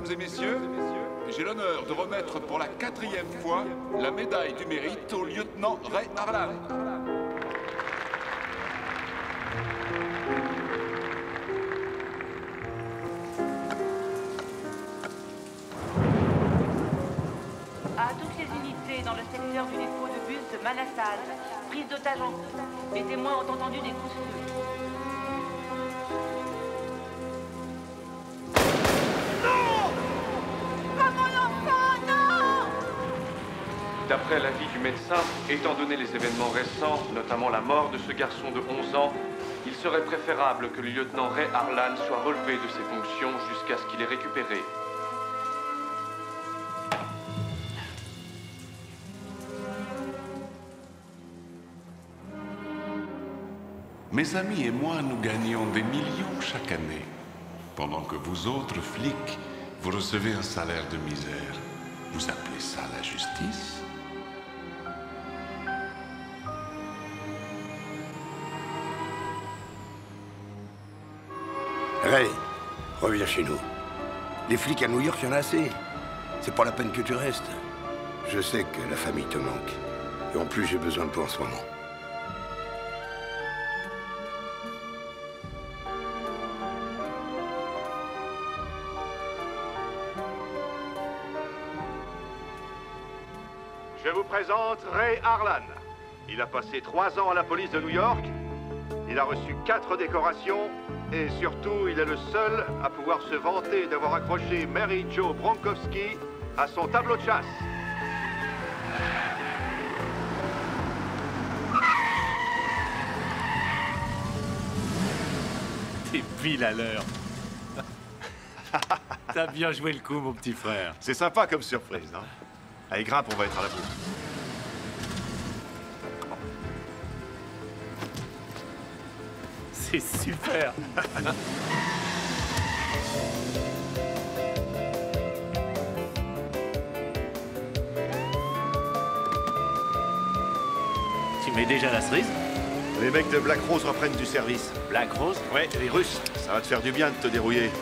Mesdames et messieurs, j'ai l'honneur de remettre pour la 4e fois la médaille du mérite au lieutenant Ray Harlan. À toutes les unités dans le secteur du dépôt de bus de Manassas, prise d'otage en cours. Les témoins ont entendu des coups de feu. D'après l'avis du médecin, étant donné les événements récents, notamment la mort de ce garçon de 11 ans, il serait préférable que le lieutenant Ray Harlan soit relevé de ses fonctions jusqu'à ce qu'il ait récupéré. Mes amis et moi, nous gagnons des millions chaque année, pendant que vous autres flics, vous recevez un salaire de misère. Vous appelez ça la justice? Ray, reviens chez nous. Les flics à New York, il y en a assez. C'est pas la peine que tu restes. Je sais que la famille te manque. Et en plus, j'ai besoin de toi en ce moment. Je vous présente Ray Harlan. Il a passé 3 ans à la police de New York. Il a reçu 4 décorations. Et surtout, il est le seul à pouvoir se vanter d'avoir accroché Mary Jo Bronkowski à son tableau de chasse. T'es pile à l'heure. T'as bien joué le coup, mon petit frère. C'est sympa comme surprise, non? Allez, grimpe, on va être à la bourre. C'est super. Tu mets déjà la cerise? Les mecs de Black Rose reprennent du service. Black Rose? Ouais, les Russes. Ça va te faire du bien de te dérouiller.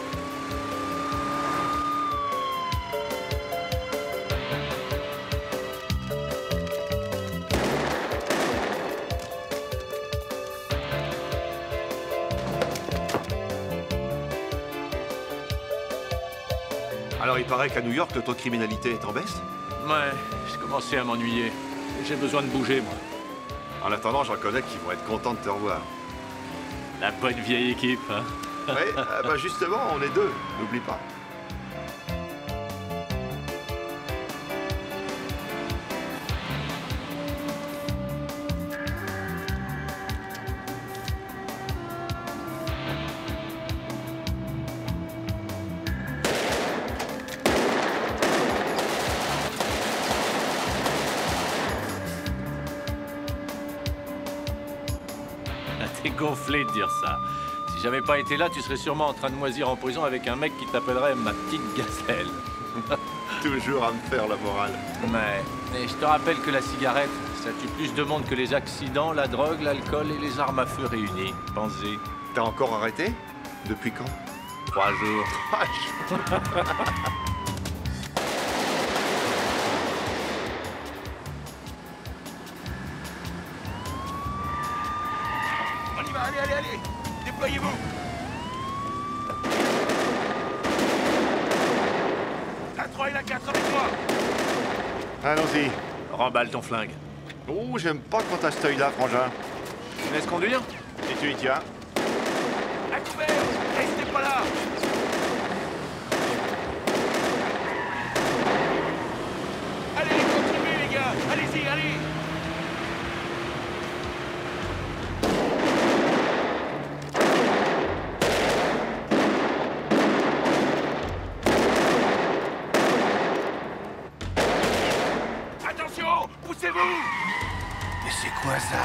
Alors, il paraît qu'à New York, le taux de criminalité est en baisse? Ouais, j'ai commencé à m'ennuyer. J'ai besoin de bouger, moi. En attendant, j'en connais qui vont être contents de te revoir. La bonne vieille équipe, hein? Ouais, bah justement, on est 2, n'oublie pas. T'es gonflé de dire ça. Si j'avais pas été là, tu serais sûrement en train de moisir en prison avec un mec qui t'appellerait ma petite gazelle. Toujours à me faire la morale. Mais je te rappelle que la cigarette, ça tue plus de monde que les accidents, la drogue, l'alcool et les armes à feu réunies. Pensez. T'as encore arrêté? Depuis quand? 3 jours. 3 jours. On y va, allez, allez, allez! Déployez-vous! La 3 et la 4 avec moi! Allons-y. Remballe ton flingue. Oh, j'aime pas quand t'as cet œil-là, frangin. Tu me laisses conduire? Si tu y tiens. À couvert! Restez pas là! Allez, continuez les gars! Allez-y, allez! Attention! Poussez-vous! Mais c'est quoi ça?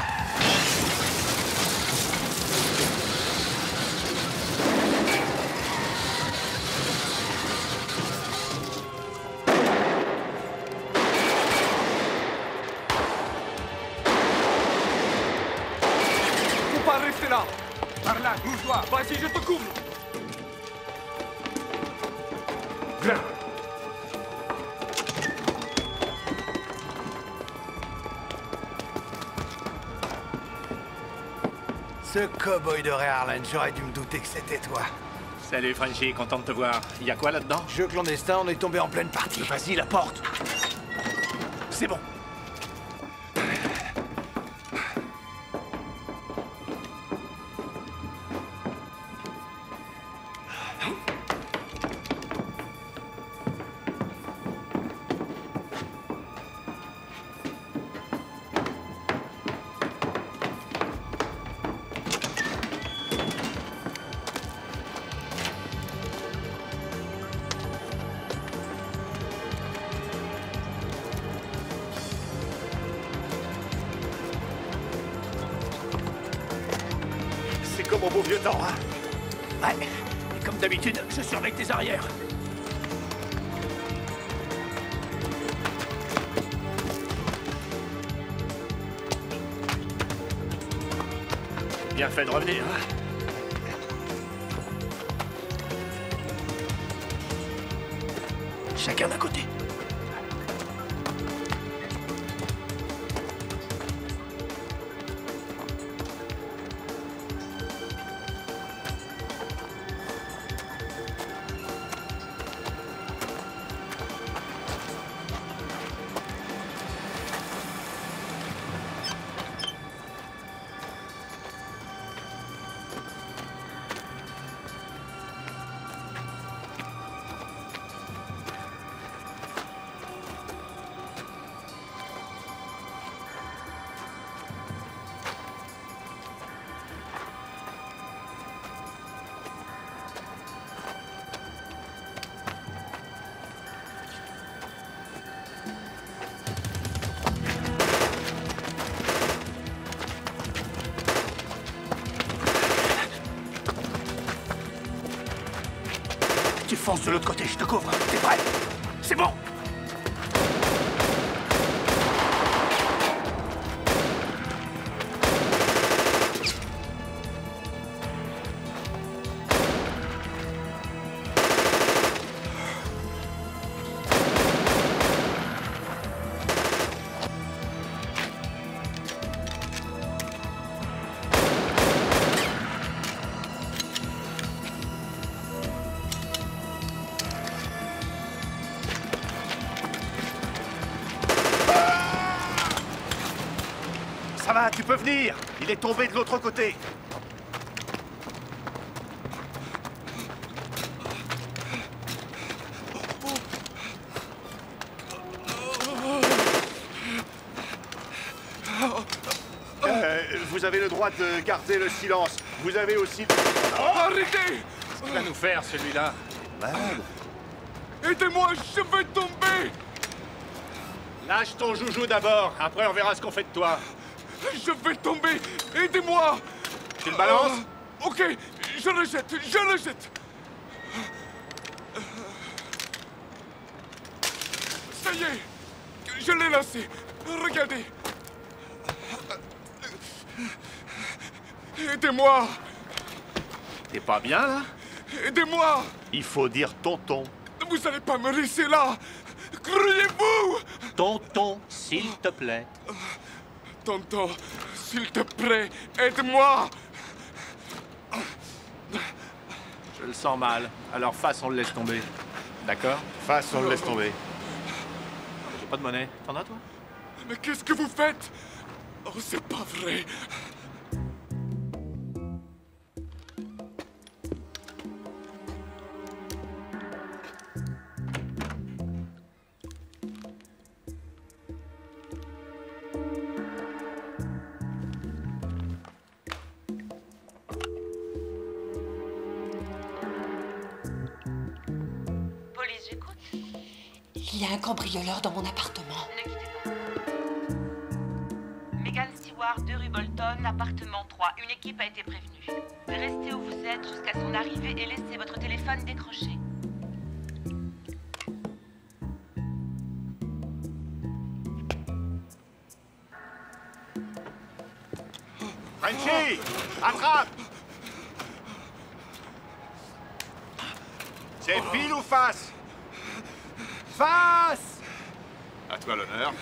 Restez là! Par là, bouge-toi! Vas-y, je te couvre! Viens! Ce cow-boy de Ray Harlan, j'aurais dû me douter que c'était toi. Salut Frenchy, content de te voir. Y a quoi là-dedans? Jeu clandestin, on est tombé en pleine partie. Vas-y, la porte. C'est bon. C'est comme au beau vieux temps, hein? Ouais. Et comme d'habitude, je surveille tes arrières. Bien fait de revenir, hein? Chacun d'un côté. Tu fonces de l'autre côté, je te couvre. T'es prêt? C'est bon! Ça va, tu peux venir. Il est tombé de l'autre côté. Vous avez le droit de garder le silence. Vous avez aussi... Arrêtez! Il va nous faire, celui-là. Aidez-moi, je vais tomber! Lâche ton joujou d'abord, après on verra ce qu'on fait de toi. Je vais tomber! Aidez-moi! Tu le balances? Ok, je le jette, je le jette! Ça y est! Je l'ai lancé! Regardez! Aidez-moi! T'es pas bien, là? Aidez-moi! Il faut dire tonton. Vous allez pas me laisser là! Criez-vous! Tonton, s'il te plaît. Tonton, s'il te plaît, aide-moi! Je le sens mal. Alors face, on le laisse tomber. D'accord? Face, on le laisse tomber. J'ai pas de monnaie. T'en as, toi? Mais qu'est-ce que vous faites? Oh, c'est pas vrai! Police, j'écoute. Il y a un cambrioleur dans mon appartement. Ne quittez pas. Megan Stewart, 2 rue Bolton, appartement 3. Une équipe a été prévenue. Restez où vous êtes jusqu'à son arrivée et laissez votre téléphone décroché. Frenchy! Attrape! C'est pile ou face? Face! À toi l'honneur.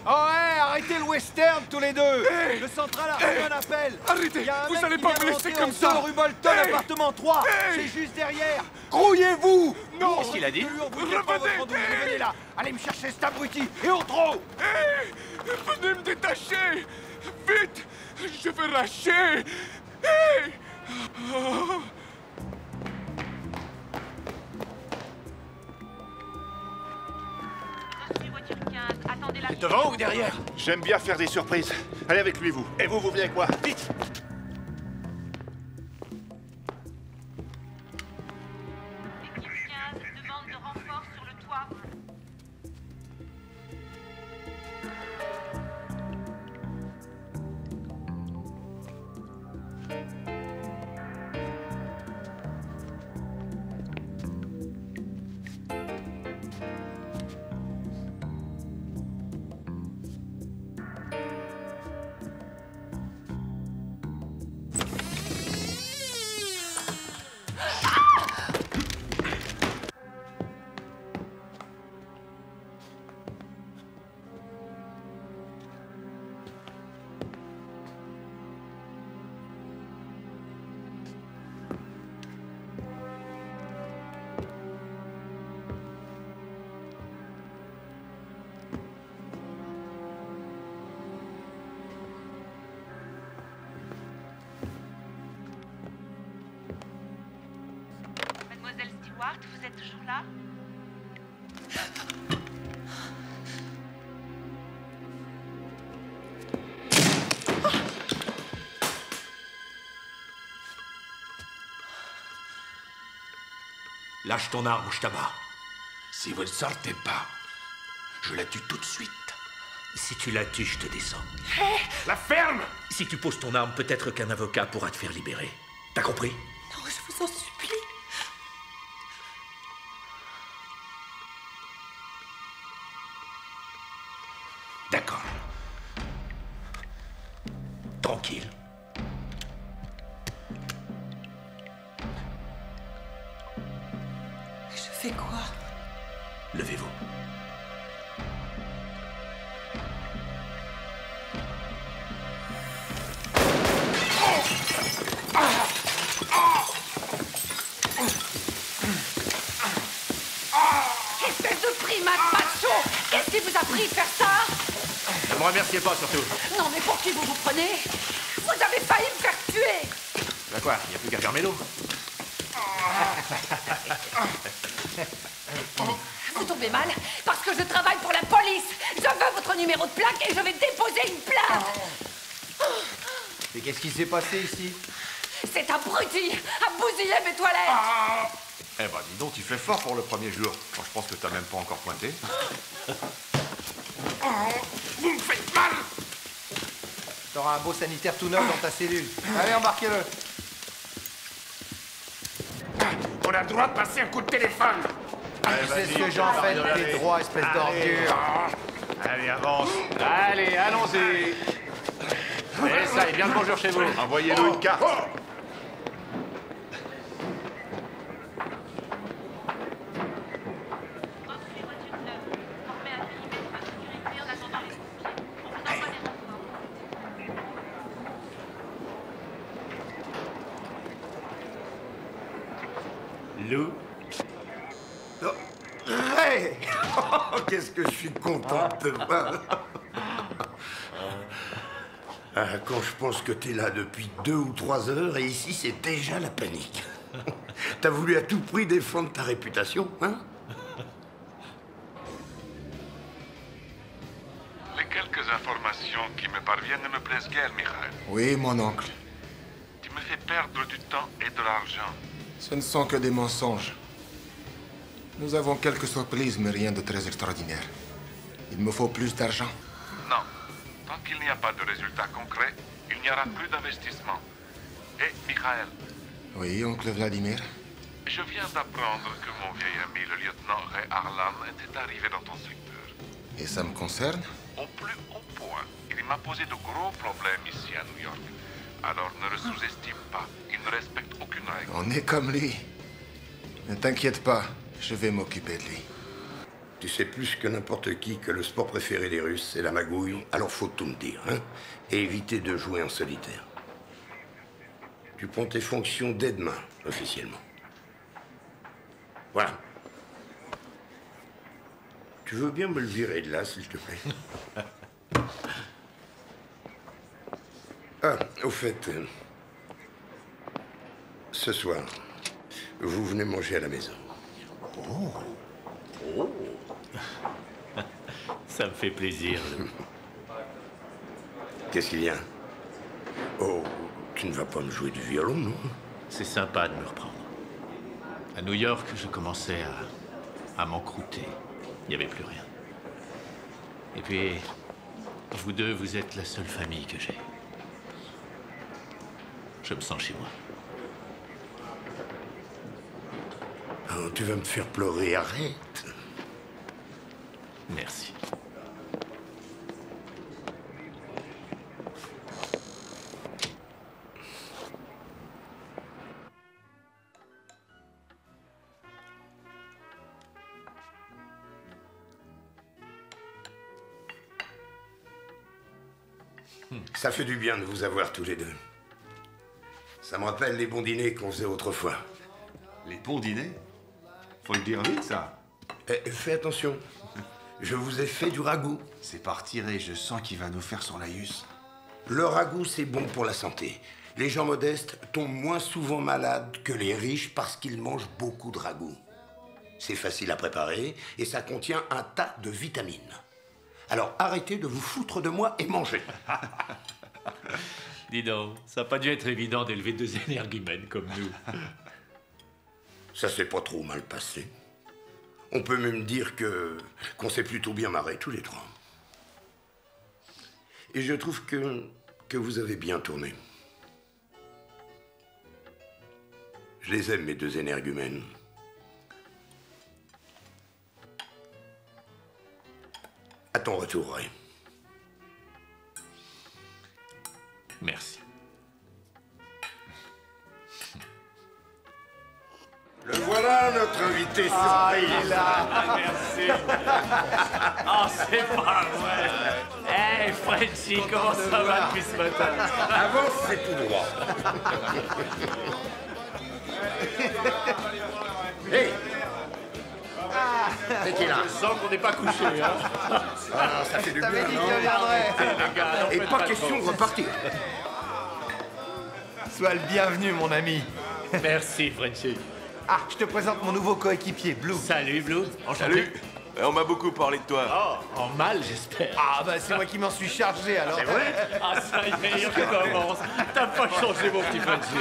Oh, ouais, arrêtez le western tous les deux. Le central a reçu un appel. Arrêtez, vous allez pas me laisser comme ça. Rue Bolton, appartement 3. C'est juste derrière. Grouillez-vous. Non. Qu'est-ce qu'il a dit? Revenez là. Allez me chercher cet abruti. Et au trot. Venez me détacher. Vite, je vais lâcher. Hey. Voiture 15, attendez la... Devant ou derrière? J'aime bien faire des surprises. Allez avec lui, vous. Et vous venez avec quoi? Vite. Équipe 15 demande de renfort sur le toit. Mademoiselle Stewart, vous êtes toujours là? Lâche ton arme ou je t'abats. Si vous ne sortez pas, je la tue tout de suite. Si tu la tues, je te descends. La ferme! Si tu poses ton arme, peut-être qu'un avocat pourra te faire libérer. T'as compris? Non, je vous en supplie. D'accord. Tranquille. Je fais quoi? Levez-vous. Espèce de primate macho! Qu'est-ce qui vous a pris de faire ça? Ne me remerciez pas, surtout. Non, mais pour qui vous vous prenez? Vous avez failli me faire tuer! Bah quoi, il n'y a plus qu'à fermer l'eau. Vous tombez mal parce que je travaille pour la police. Je veux votre numéro de plaque et je vais déposer une plainte. Et qu'est-ce qui s'est passé ici? Cet abruti a bousillé mes toilettes. Eh ben, dis donc, tu fais fort pour le premier jour. Moi, je pense que t'as même pas encore pointé. Vous me faites mal! T'auras un beau sanitaire tout neuf dans ta cellule. Allez, embarquez-le. On a le droit de passer un coup de téléphone. C'est ce que j'en fais de tes droits, espèce d'ordure. Allez, avance. Allez, allons-y. Et ça, et bien le bonjour chez vous. Envoyez-nous une carte. Reçu, voiture 9. Formez un périmètre de sécurité en attendant les pompiers. On vous envoie des renforts. Lou? Oh. Hey. Oh, qu'est-ce que je suis content de te voir. Quand je pense que t'es là depuis 2 ou 3 heures et ici c'est déjà la panique. T'as voulu à tout prix défendre ta réputation, hein? Les quelques informations qui me parviennent ne me plaisent guère, Michael. Oui, mon oncle. Tu me fais perdre du temps et de l'argent. Ce ne sont que des mensonges. Nous avons quelques surprises, mais rien de très extraordinaire. Il me faut plus d'argent. Non. Tant qu'il n'y a pas de résultats concrets, il n'y aura plus d'investissement. Et, Michael, Oui, oncle Vladimir. je viens d'apprendre que mon vieil ami, le lieutenant Ray Harlan, était arrivé dans ton secteur. Et ça me concerne? Au plus haut point, il m'a posé de gros problèmes ici à New York. Alors ne le sous-estime pas. Il ne respecte aucune règle. On est comme lui. Ne t'inquiète pas, je vais m'occuper de lui. Tu sais plus que n'importe qui que le sport préféré des Russes, c'est la magouille, alors faut tout me dire, hein? Et éviter de jouer en solitaire. Tu prends tes fonctions d'aide-main, officiellement. Voilà. Tu veux bien me le virer de là, s'il te plaît? Ah, au fait, ce soir, vous venez manger à la maison. Oh. Oh. Ça me fait plaisir. Qu'est-ce qu'il y a? Oh, tu ne vas pas me jouer du violon, non? C'est sympa de me reprendre. À New York, je commençais à m'encrouter. Il n'y avait plus rien. Et puis, vous deux, vous êtes la seule famille que j'ai. Je me sens chez moi. Oh, tu vas me faire pleurer, arrête. Merci. Ça fait du bien de vous avoir tous les deux. Ça me rappelle les bons dîners qu'on faisait autrefois. Les bons dîners? Faut le dire vite, ça. Fais attention. Je vous ai fait du ragoût. C'est pas retiré, je sens qu'il va nous faire son laïus. Le ragoût, c'est bon pour la santé. Les gens modestes tombent moins souvent malades que les riches parce qu'ils mangent beaucoup de ragoût. C'est facile à préparer et ça contient un tas de vitamines. Alors arrêtez de vous foutre de moi et mangez. Dis donc, ça n'a pas dû être évident d'élever deux énergumènes comme nous. Ça s'est pas trop mal passé. On peut même dire qu'on s'est plutôt bien marré tous les trois. Et je trouve que vous avez bien tourné. Je les aime, mes deux énergumènes. À ton retour, Ray. Merci. Le voilà, notre invité surprise. Ah, il est là. Merci. Oh, c'est pas vrai. Hey, Frenchy, comment ça va depuis ce matin? Avance, c'est tout droit. Hey! C'est qui là? Je sens qu'on n'est pas couché, hein. Ah, ça fait du bien, non? Et pas question de repartir. Sois le bienvenu, mon ami. Merci, Frenchy. Ah, je te présente mon nouveau coéquipier, Blue. Salut, Blue. Enchanté. Salut. On m'a beaucoup parlé de toi. Oh, en mal, j'espère. Ah, bah c'est moi qui m'en suis chargé, alors. C'est vrai? Ah, ça y est, il recommence. T'as pas changé, mon petit Frenchy.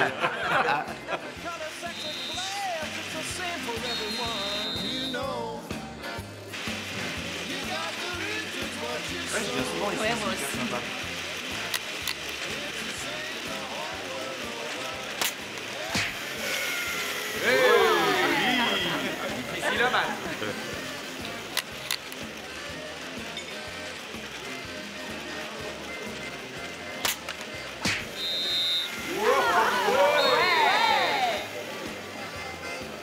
Ouais, je viens souvent ici. Ouais, moi aussi. C'est sympa. Ici, là, man.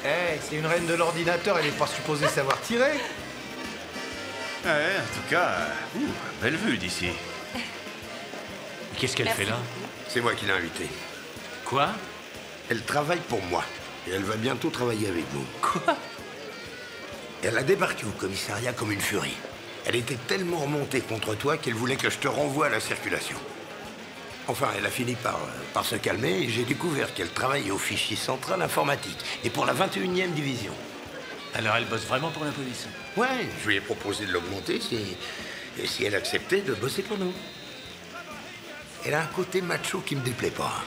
Eh, c'est une reine de l'ordinateur, elle est pas supposée savoir tirer. Ouais, en tout cas, belle vue d'ici. Qu'est-ce qu'elle fait là? C'est moi qui l'ai invitée. Quoi? Elle travaille pour moi. Et elle va bientôt travailler avec vous. Quoi? Elle a débarqué au commissariat comme une furie. Elle était tellement remontée contre toi qu'elle voulait que je te renvoie à la circulation. Enfin, elle a fini par se calmer et j'ai découvert qu'elle travaillait au fichier central informatique et pour la 21e division. Alors elle bosse vraiment pour la police? Ouais, je lui ai proposé de l'augmenter si elle acceptait de bosser pour nous. Elle a un côté macho qui me déplaît pas.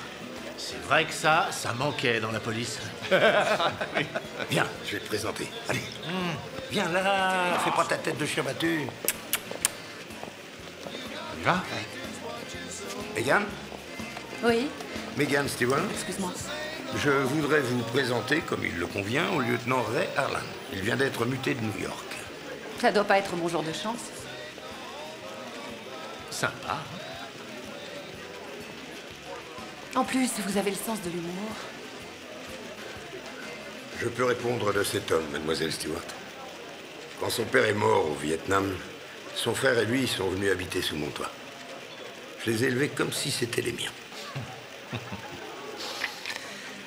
C'est vrai que ça manquait dans la police. Viens, je vais te présenter. Allez, viens là, fais pas ta tête de chien battu. On y va? Megan? Oui, Megan Stewart? excuse-moi. Je voudrais vous présenter, comme il le convient, au lieutenant Ray Harlan. Il vient d'être muté de New York. Ça doit pas être mon jour de chance. Sympa. En plus, vous avez le sens de l'humour. Je peux répondre de cet homme, mademoiselle Stewart. Quand son père est mort au Vietnam, son frère et lui sont venus habiter sous mon toit. Je les ai élevés comme si c'était les miens.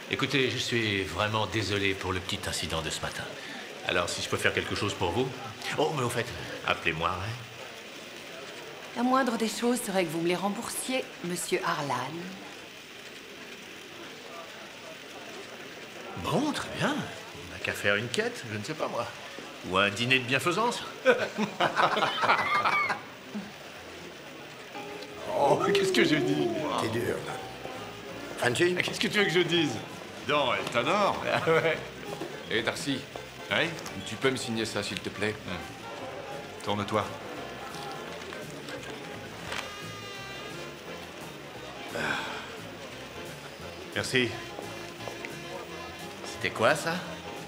Écoutez, je suis vraiment désolé pour le petit incident de ce matin. Alors, si je peux faire quelque chose pour vous... Oh, mais au fait, appelez-moi, hein. La moindre des choses serait que vous me les remboursiez, monsieur Harlan. Bon, très bien. On n'a qu'à faire une quête, je ne sais pas moi. Ou un dîner de bienfaisance. Oh, qu'est-ce que je dis? T'es dur, là. Frenchy? Qu'est-ce que tu veux que je dise? Non, elle t'adore. Ah ouais. Et Darcy, Oui? tu peux me signer ça, s'il te plaît? Tourne-toi. Merci. C'était quoi, ça?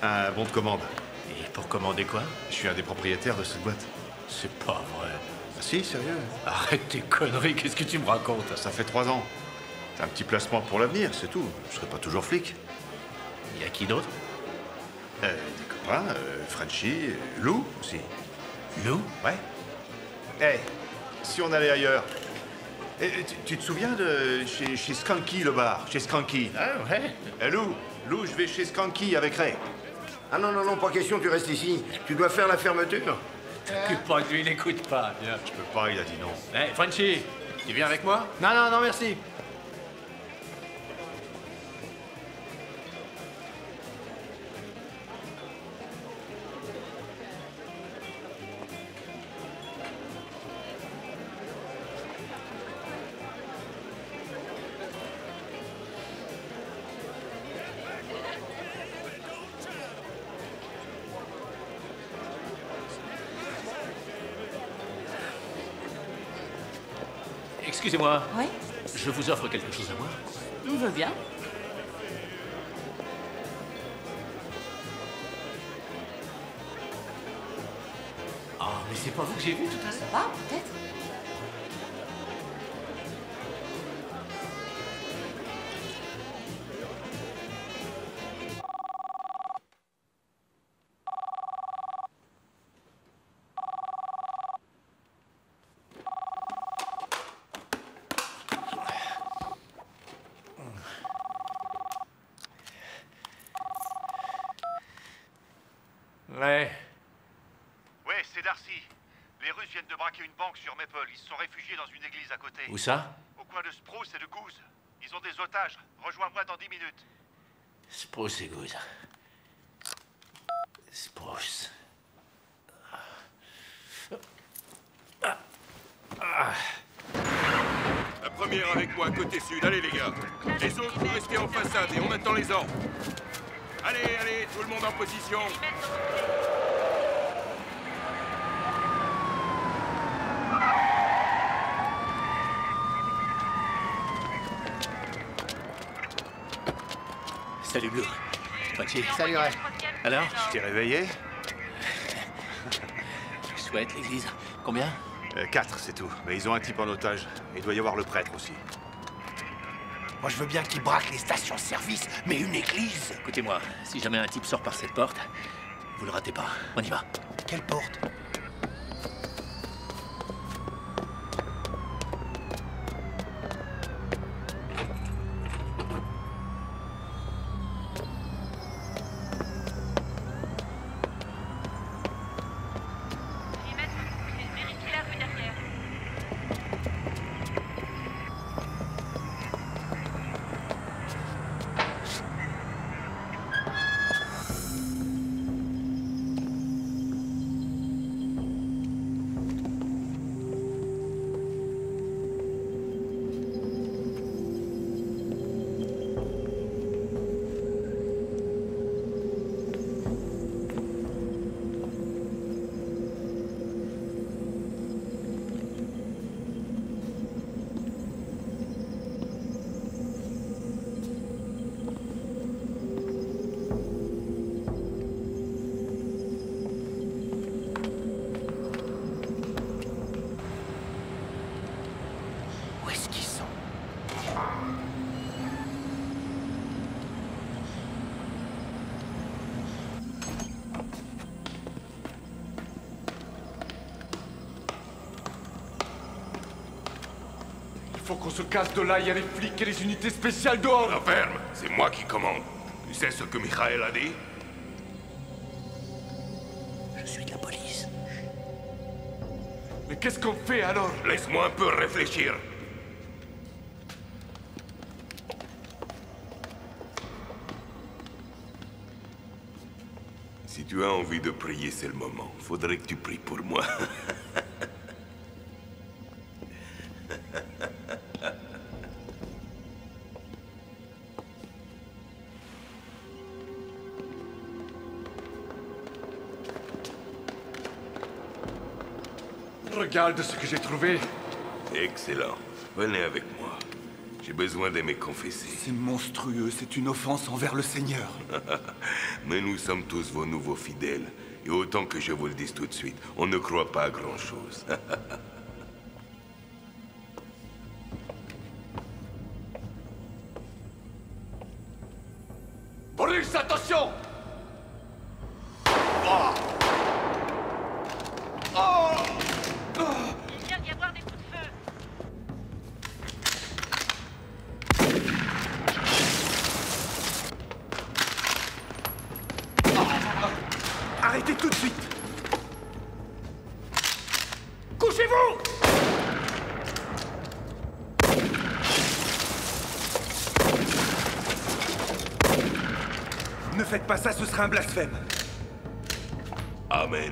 Un bon de commande. Et pour commander quoi? Je suis un des propriétaires de cette boîte. C'est pas vrai. Ah si, sérieux? Arrête tes conneries, qu'est-ce que tu me racontes? Ça fait 3 ans. C'est un petit placement pour l'avenir, c'est tout. Je serai pas toujours flic. Il y a qui d'autre? Des copains, Frenchy, Lou aussi. Lou? Ouais. Eh, si on allait ailleurs. Eh, tu te souviens de chez Skanky, le bar? Chez Skanky. Ah ouais. Eh, Lou, je vais chez Skanky avec Ray. Ah non, non, non, pas question, tu restes ici. Tu dois faire la fermeture. T'occupe pas de lui, il n'écoute pas. Viens. Je peux pas, il a dit non. Eh, Frenchy, tu viens avec moi? Non, non, non, merci. Excusez-moi. Oui? Je vous offre quelque chose à boire. On veut bien. Ah, mais c'est pas vous que j'ai vu tout à l'heure? Ça va, peut-être? Ouais. Ouais, c'est Darcy. Les Russes viennent de braquer une banque sur Maple. Ils se sont réfugiés dans une église à côté. Où ça? Au coin de Spruce et de Goose. Ils ont des otages. Rejoins-moi dans 10 minutes. Spruce et Goose. Spruce. La première avec moi, côté sud. Allez, les gars. Les autres, vous restez en façade et on attend les ordres. Allez, allez, tout le monde en position. Salut, Blue. Frenchy. Salut, Ray. Alors? Je t'ai réveillé? Chouette, l'église. Combien? 4, c'est tout. Mais ils ont un type en otage. Et il doit y avoir le prêtre aussi. Moi, je veux bien qu'ils braquent les stations-service, mais une église. Écoutez-moi, si jamais un type sort par cette porte, vous le ratez pas. On y va. Quelle porte? Vérifiez la rue derrière. faut qu'on se casse de là, il y a les flics et les unités spéciales dehors. La ferme, c'est moi qui commande. Tu sais ce que Michael a dit? Je suis de la police. Mais qu'est-ce qu'on fait alors? Laisse-moi un peu réfléchir. Si tu as envie de prier, c'est le moment. Faudrait que tu pries pour moi. Regarde ce que j'ai trouvé. Excellent. Venez avec moi. J'ai besoin de me confesser. C'est monstrueux, c'est une offense envers le Seigneur. Mais nous sommes tous vos nouveaux fidèles. Et autant que je vous le dise tout de suite, on ne croit pas à grand-chose. Police, attention! Il vient d'y avoir des coups de feu. Arrêtez tout de suite! Couchez-vous! Ne faites pas ça, ce sera un blasphème. Amen.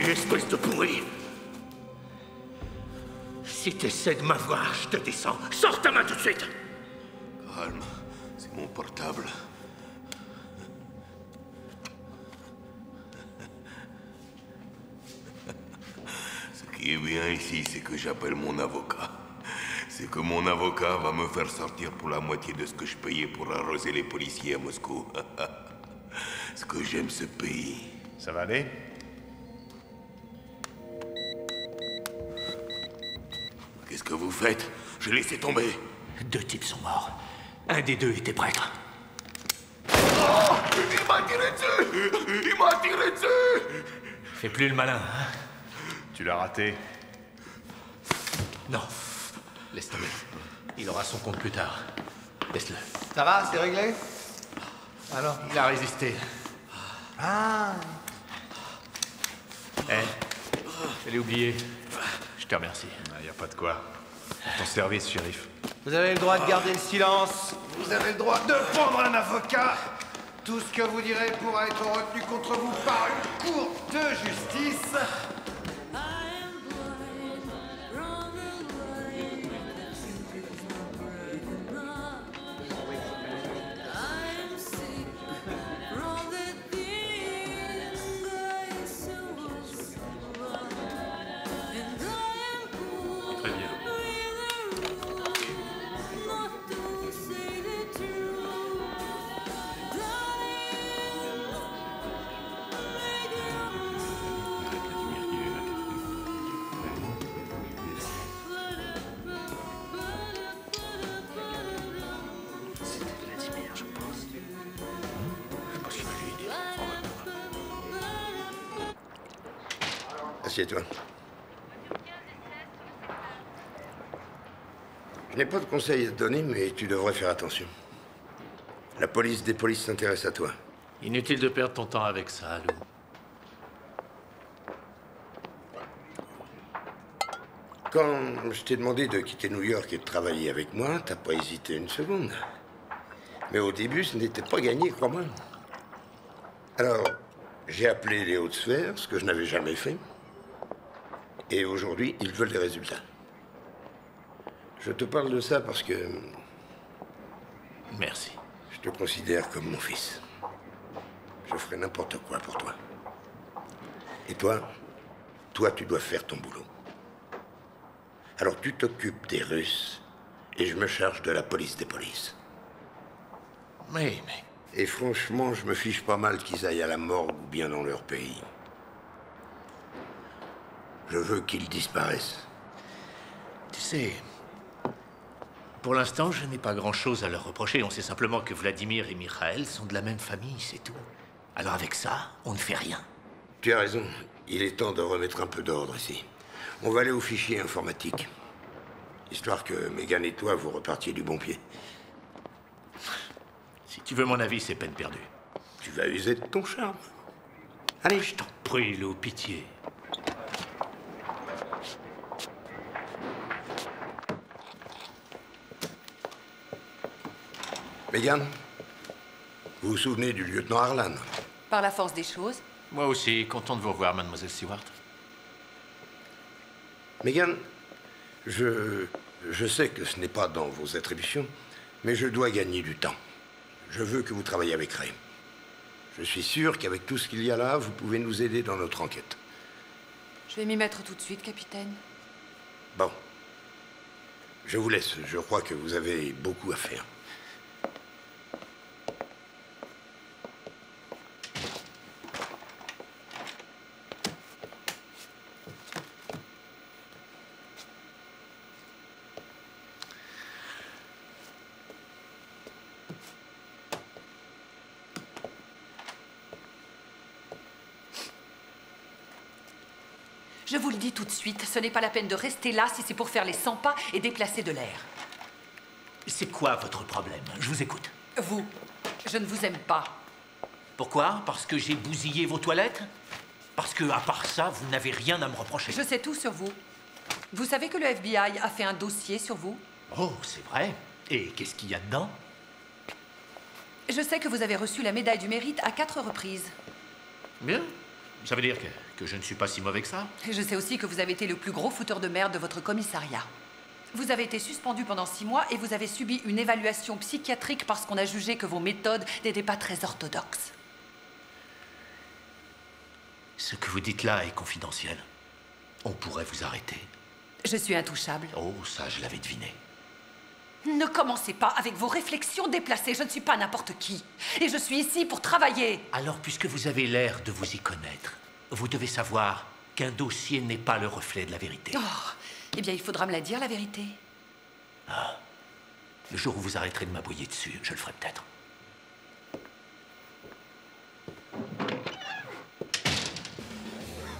Espèce de pourri! Si t'essaies de m'avoir, je te descends. Sors ta main tout de suite! Calme, c'est mon portable. Ce qui est bien ici, c'est que j'appelle mon avocat. C'est que mon avocat va me faire sortir pour la moitié de ce que je payais pour arroser les policiers à Moscou. Ce que j'aime ce pays. Ça va aller? Qu'est-ce que vous faites? J'ai laissé tomber. 2 types sont morts. Un des 2 était prêtre. Oh! Il m'a tiré dessus! Il m'a tiré dessus! Fais plus le malin, hein? Tu l'as raté. Non. Laisse tomber. Il aura son compte plus tard. Laisse-le. Ça va, c'est réglé? Alors? Il a résisté. Ah! Je l'ai oublié. Je te remercie. Y a pas de quoi. Ton service, shérif. Vous avez le droit de garder le silence. Vous avez le droit de prendre un avocat. Tout ce que vous direz pourra être retenu contre vous par une cour de justice. Assieds-toi. Je n'ai pas de conseils à te donner, mais tu devrais faire attention. La police des polices s'intéresse à toi. Inutile de perdre ton temps avec ça, Lou. Quand je t'ai demandé de quitter New York et de travailler avec moi, t'as pas hésité une seconde. Mais au début, ce n'était pas gagné, crois-moi. Alors, j'ai appelé les hautes sphères, ce que je n'avais jamais fait. Et aujourd'hui, ils veulent des résultats. Je te parle de ça parce que... Merci. Je te considère comme mon fils. Je ferai n'importe quoi pour toi. Et toi, tu dois faire ton boulot. Alors tu t'occupes des Russes et je me charge de la police des polices. Mais... Et franchement, je me fiche pas mal qu'ils aillent à la morgue ou bien dans leur pays. Je veux qu'ils disparaissent. Tu sais, pour l'instant, je n'ai pas grand-chose à leur reprocher. On sait simplement que Vladimir et Mikhail sont de la même famille, c'est tout. Alors avec ça, on ne fait rien. Tu as raison. Il est temps de remettre un peu d'ordre ici. On va aller au fichier informatique. Histoire que Megan et toi, vous repartiez du bon pied. Si tu veux mon avis, c'est peine perdue. Tu vas user de ton charme. Allez. Je t'en prie, Lou, pitié. Megan, vous vous souvenez du lieutenant Harlan? Par la force des choses. Moi aussi, content de vous revoir, mademoiselle Stewart. Megan, je sais que ce n'est pas dans vos attributions, mais je dois gagner du temps. Je veux que vous travailliez avec Ray. Je suis sûr qu'avec tout ce qu'il y a là, vous pouvez nous aider dans notre enquête. Je vais m'y mettre tout de suite, capitaine. Bon. Je vous laisse. Je crois que vous avez beaucoup à faire. Je vous le dis tout de suite, ce n'est pas la peine de rester là si c'est pour faire les 100 pas et déplacer de l'air. C'est quoi votre problème? Je vous écoute. Vous, je ne vous aime pas. Pourquoi? Parce que j'ai bousillé vos toilettes? Parce que, à part ça, vous n'avez rien à me reprocher. Je sais tout sur vous. Vous savez que le FBI a fait un dossier sur vous? Oh, c'est vrai. Et qu'est-ce qu'il y a dedans? Je sais que vous avez reçu la médaille du mérite à 4 reprises. Bien. Ça veut dire que je ne suis pas si mauvais que ça? Je sais aussi que vous avez été le plus gros fouteur de merde de votre commissariat. Vous avez été suspendu pendant 6 mois et vous avez subi une évaluation psychiatrique parce qu'on a jugé que vos méthodes n'étaient pas très orthodoxes. Ce que vous dites là est confidentiel. On pourrait vous arrêter. Je suis intouchable. Oh, ça, je l'avais deviné. Ne commencez pas avec vos réflexions déplacées. Je ne suis pas n'importe qui. Et je suis ici pour travailler. Alors, puisque vous avez l'air de vous y connaître, vous devez savoir qu'un dossier n'est pas le reflet de la vérité. Oh, eh bien, il faudra me la dire, la vérité. Ah. Le jour où vous arrêterez de m'aboyer dessus, je le ferai peut-être.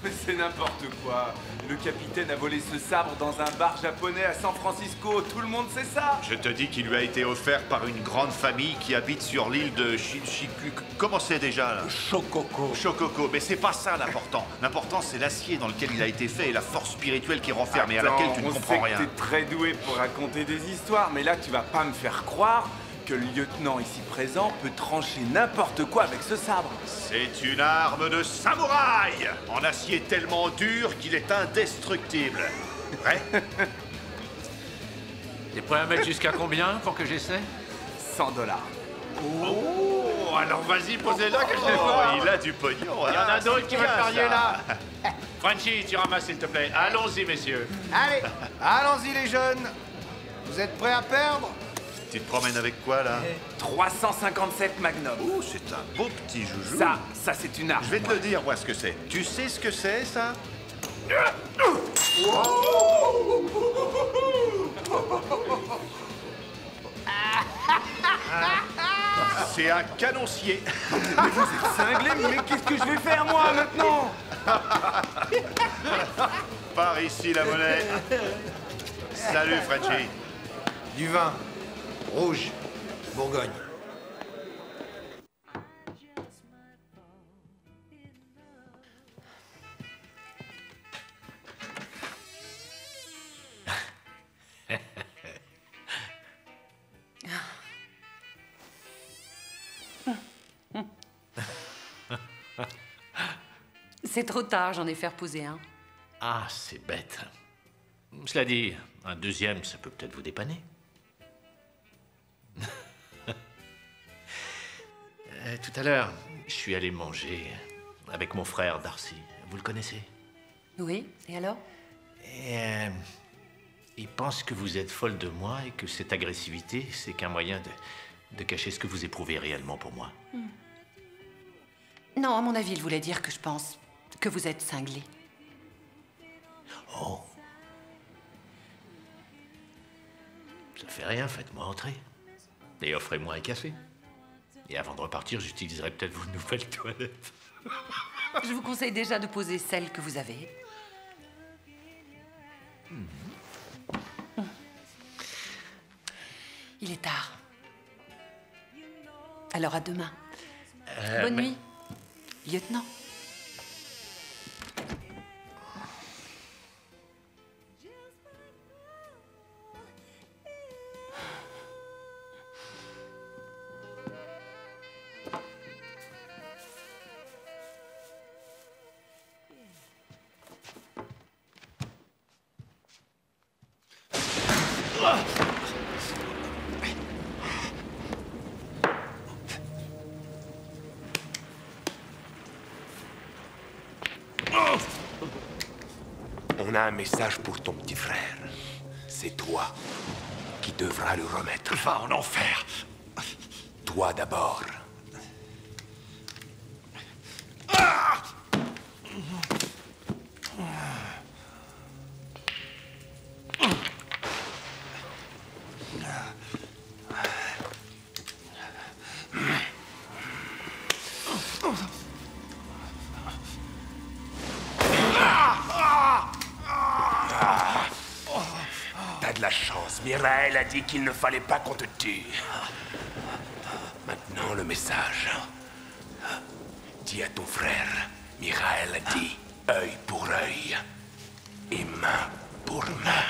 Mais c'est n'importe quoi. Le capitaine a volé ce sabre dans un bar japonais à San Francisco. Tout le monde sait ça. Je te dis qu'il lui a été offert par une grande famille qui habite sur l'île de Shinjuku. Comment c'est déjà là? Shokoko. Shokoko. Mais c'est pas ça l'important. L'important c'est l'acier dans lequel il a été fait et la force spirituelle qui renferme et à laquelle tu ne comprends rien. On sait que t'es très doué pour raconter des histoires, mais là tu vas pas me faire croire que le lieutenant ici présent peut trancher n'importe quoi avec ce sabre. C'est une arme de samouraï en acier tellement dur qu'il est indestructible. Prêt? T'es prêt à mettre jusqu'à combien pour que j'essaie? $100. Oh, alors vas-y, posez-la que je vais voir. Il a du pognon. Il y en a d'autres qui veulent parier là. Frenchy, tu ramasses s'il te plaît. Allons-y, messieurs. Allez, allons-y les jeunes. Vous êtes prêts à perdre? Tu te promènes avec quoi, là? 357 Magnum. Oh, c'est un beau petit joujou. Ça c'est une arme. Je vais te le dire, moi, ce que c'est. Tu sais ce que c'est, ça? C'est un canoncier. Mais vous êtes cinglé, mais qu'est-ce que je vais faire, moi, maintenant? Par ici la monnaie. Salut, Frenchy. Du vin. Rouge. Bourgogne. C'est trop tard, j'en ai fait reposer un. Ah, c'est bête. Cela dit, un deuxième, ça peut peut-être vous dépanner. Tout à l'heure, je suis allé manger avec mon frère Darcy. Vous le connaissez? Oui, et alors? Et il pense que vous êtes folle de moi et que cette agressivité, c'est qu'un moyen de cacher ce que vous éprouvez réellement pour moi. Non, à mon avis, il voulait dire que je pense que vous êtes cinglé. Oh. Ça fait rien, faites-moi entrer. Et offrez-moi un café. Et avant de repartir, j'utiliserai peut-être vos nouvelles toilettes. Je vous conseille déjà de poser celles que vous avez. Il est tard. Alors à demain. Bonne nuit, lieutenant. On a un message pour ton petit frère. C'est toi qui devras le remettre. Va en enfer. Toi d'abord. T'as de la chance. Mirael a dit qu'il ne fallait pas qu'on te tue. Maintenant, le message. Dis à ton frère, Mirael a dit œil pour œil et main pour main.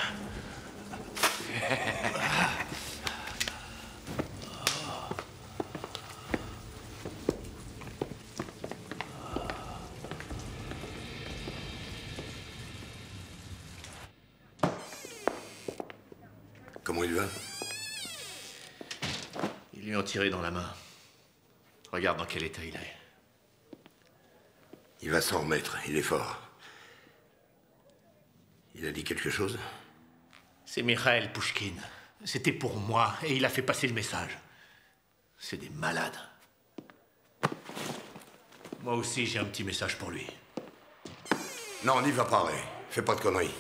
Comment il va? Ils lui ont tiré dans la main. Regarde dans quel état il est. Il va s'en remettre, il est fort. Il a dit quelque chose? C'est Mikhail Pouchkine. C'était pour moi et il a fait passer le message. C'est des malades. Moi aussi, j'ai un petit message pour lui. Non, n'y va pas, Ray. Fais pas de conneries.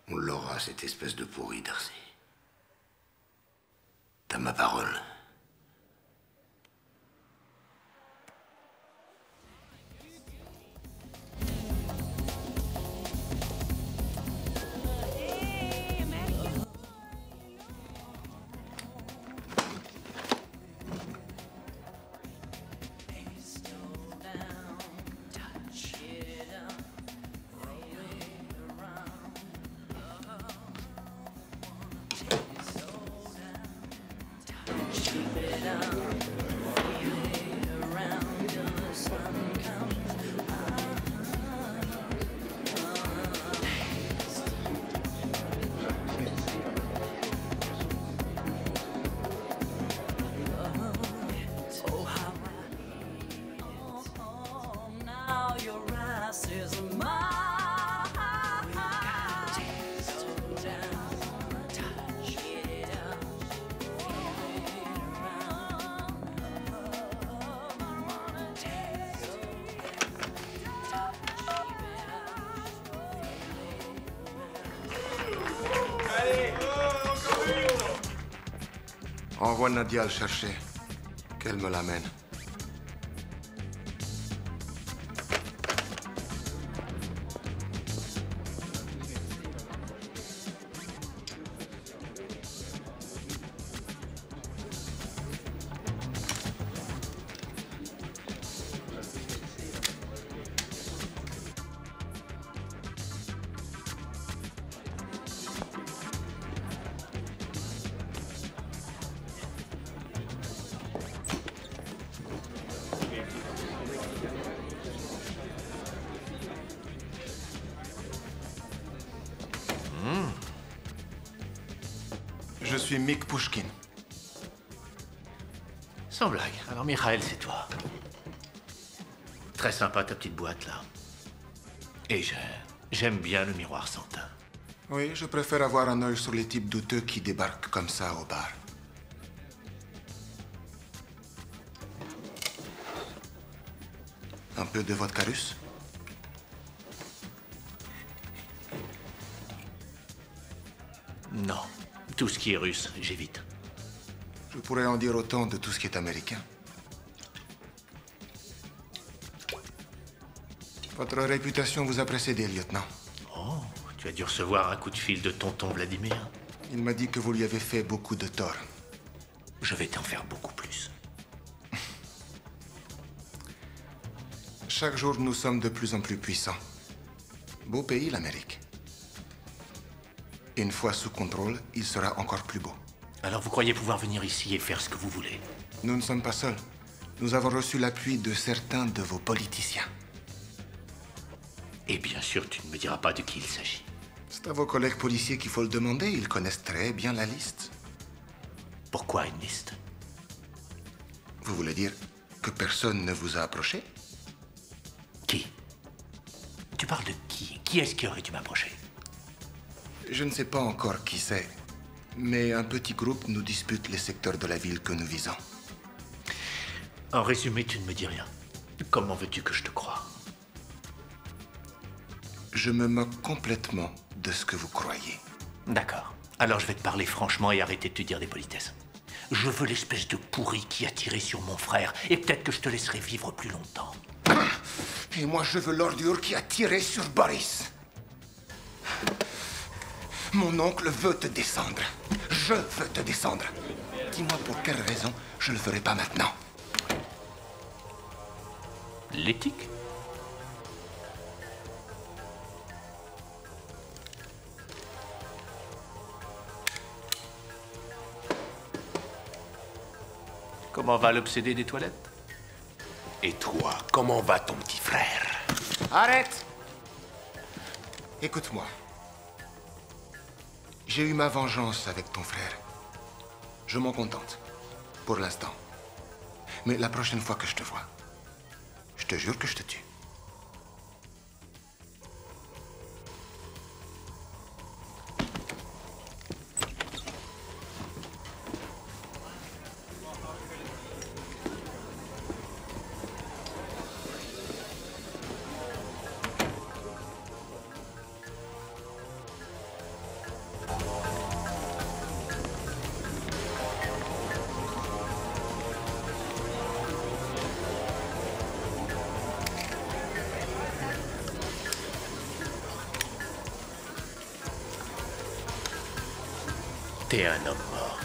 On l'aura, cette espèce de pourri, Darcy. T'as ma parole. Envoie Nadia le chercher. Qu'elle me l'amène. Je suis Mick Pushkin. Sans blague. Alors, Mikhaël, c'est toi. Très sympa, ta petite boîte, là. Et j'aime bien le miroir sans teint. Oui, je préfère avoir un œil sur les types douteux qui débarquent comme ça au bar. Un peu de vodka russe? Non. Tout ce qui est russe, j'évite. Je pourrais en dire autant de tout ce qui est américain. Votre réputation vous a précédé, lieutenant. Oh, tu as dû recevoir un coup de fil de tonton Vladimir. Il m'a dit que vous lui avez fait beaucoup de tort. Je vais t'en faire beaucoup plus. Chaque jour, nous sommes de plus en plus puissants. Beau pays, l'Amérique. Une fois sous contrôle, il sera encore plus beau. Alors vous croyez pouvoir venir ici et faire ce que vous voulez? Nous ne sommes pas seuls. Nous avons reçu l'appui de certains de vos politiciens. Et bien sûr, tu ne me diras pas de qui il s'agit. C'est à vos collègues policiers qu'il faut le demander. Ils connaissent très bien la liste. Pourquoi une liste? Vous voulez dire que personne ne vous a approché? Qui? Tu parles de qui? Qui est-ce qui aurait dû m'approcher? Je ne sais pas encore qui c'est, mais un petit groupe nous dispute les secteurs de la ville que nous visons. En résumé, tu ne me dis rien. Comment veux-tu que je te croie? Je me moque complètement de ce que vous croyez. D'accord. Alors je vais te parler franchement et arrêter de te dire des politesses. Je veux l'espèce de pourri qui a tiré sur mon frère, et peut-être que je te laisserai vivre plus longtemps. Et moi, je veux l'ordure qui a tiré sur Boris. Mon oncle veut te descendre. Je veux te descendre. Dis-moi pour quelle raison je ne le ferai pas maintenant. L'éthique? Comment va l'obsédé des toilettes? Et toi, comment va ton petit frère? Arrête! Écoute-moi. J'ai eu ma vengeance avec ton frère. Je m'en contente. Pour l'instant. Mais la prochaine fois que je te vois, je te jure que je te tue. T'es un homme mort.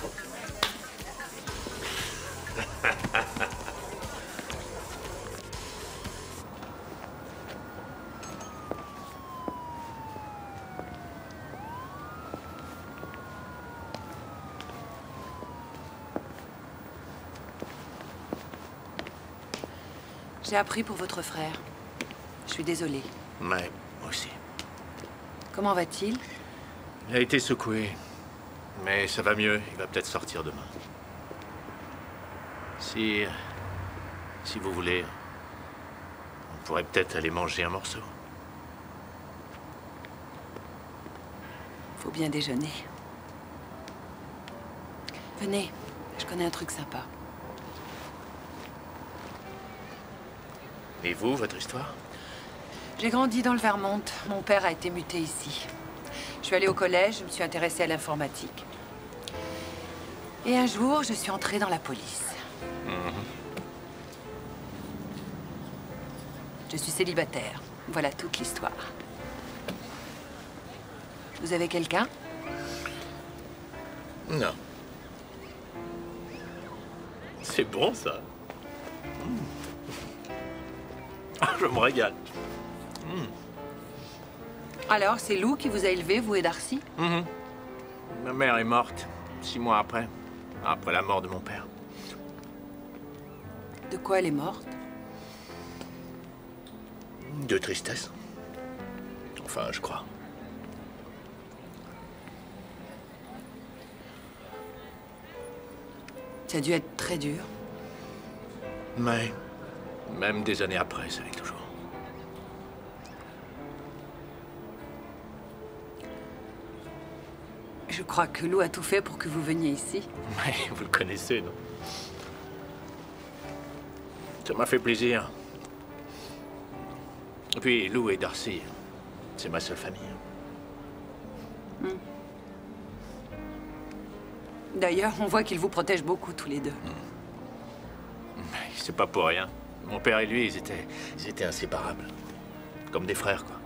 J'ai appris pour votre frère. Je suis désolée. Ouais, moi aussi. Comment va-t-il? Il a été secoué. Mais ça va mieux, il va peut-être sortir demain. Si vous voulez, on pourrait peut-être aller manger un morceau. Faut bien déjeuner. Venez, je connais un truc sympa. Et vous, votre histoire? J'ai grandi dans le Vermont. Mon père a été muté ici. Je suis allée au collège, je me suis intéressée à l'informatique. Et un jour, je suis entrée dans la police. Je suis célibataire. Voilà toute l'histoire. Vous avez quelqu'un? Non. C'est bon, ça. Ah, je me régale. Alors, c'est Lou qui vous a élevé, vous et Darcy? Ma mère est morte 6 mois après la mort de mon père. De quoi elle est morte? De tristesse. Enfin, je crois. Ça a dû être très dur. Mais, même des années après, ça l'est toujours. Je crois que Lou a tout fait pour que vous veniez ici. Mais vous le connaissez, non? Ça m'a fait plaisir. Et puis, Lou et Darcy, c'est ma seule famille. D'ailleurs, on voit qu'ils vous protègent beaucoup, tous les deux. C'est pas pour rien. Mon père et lui, ils étaient inséparables. Comme des frères, quoi.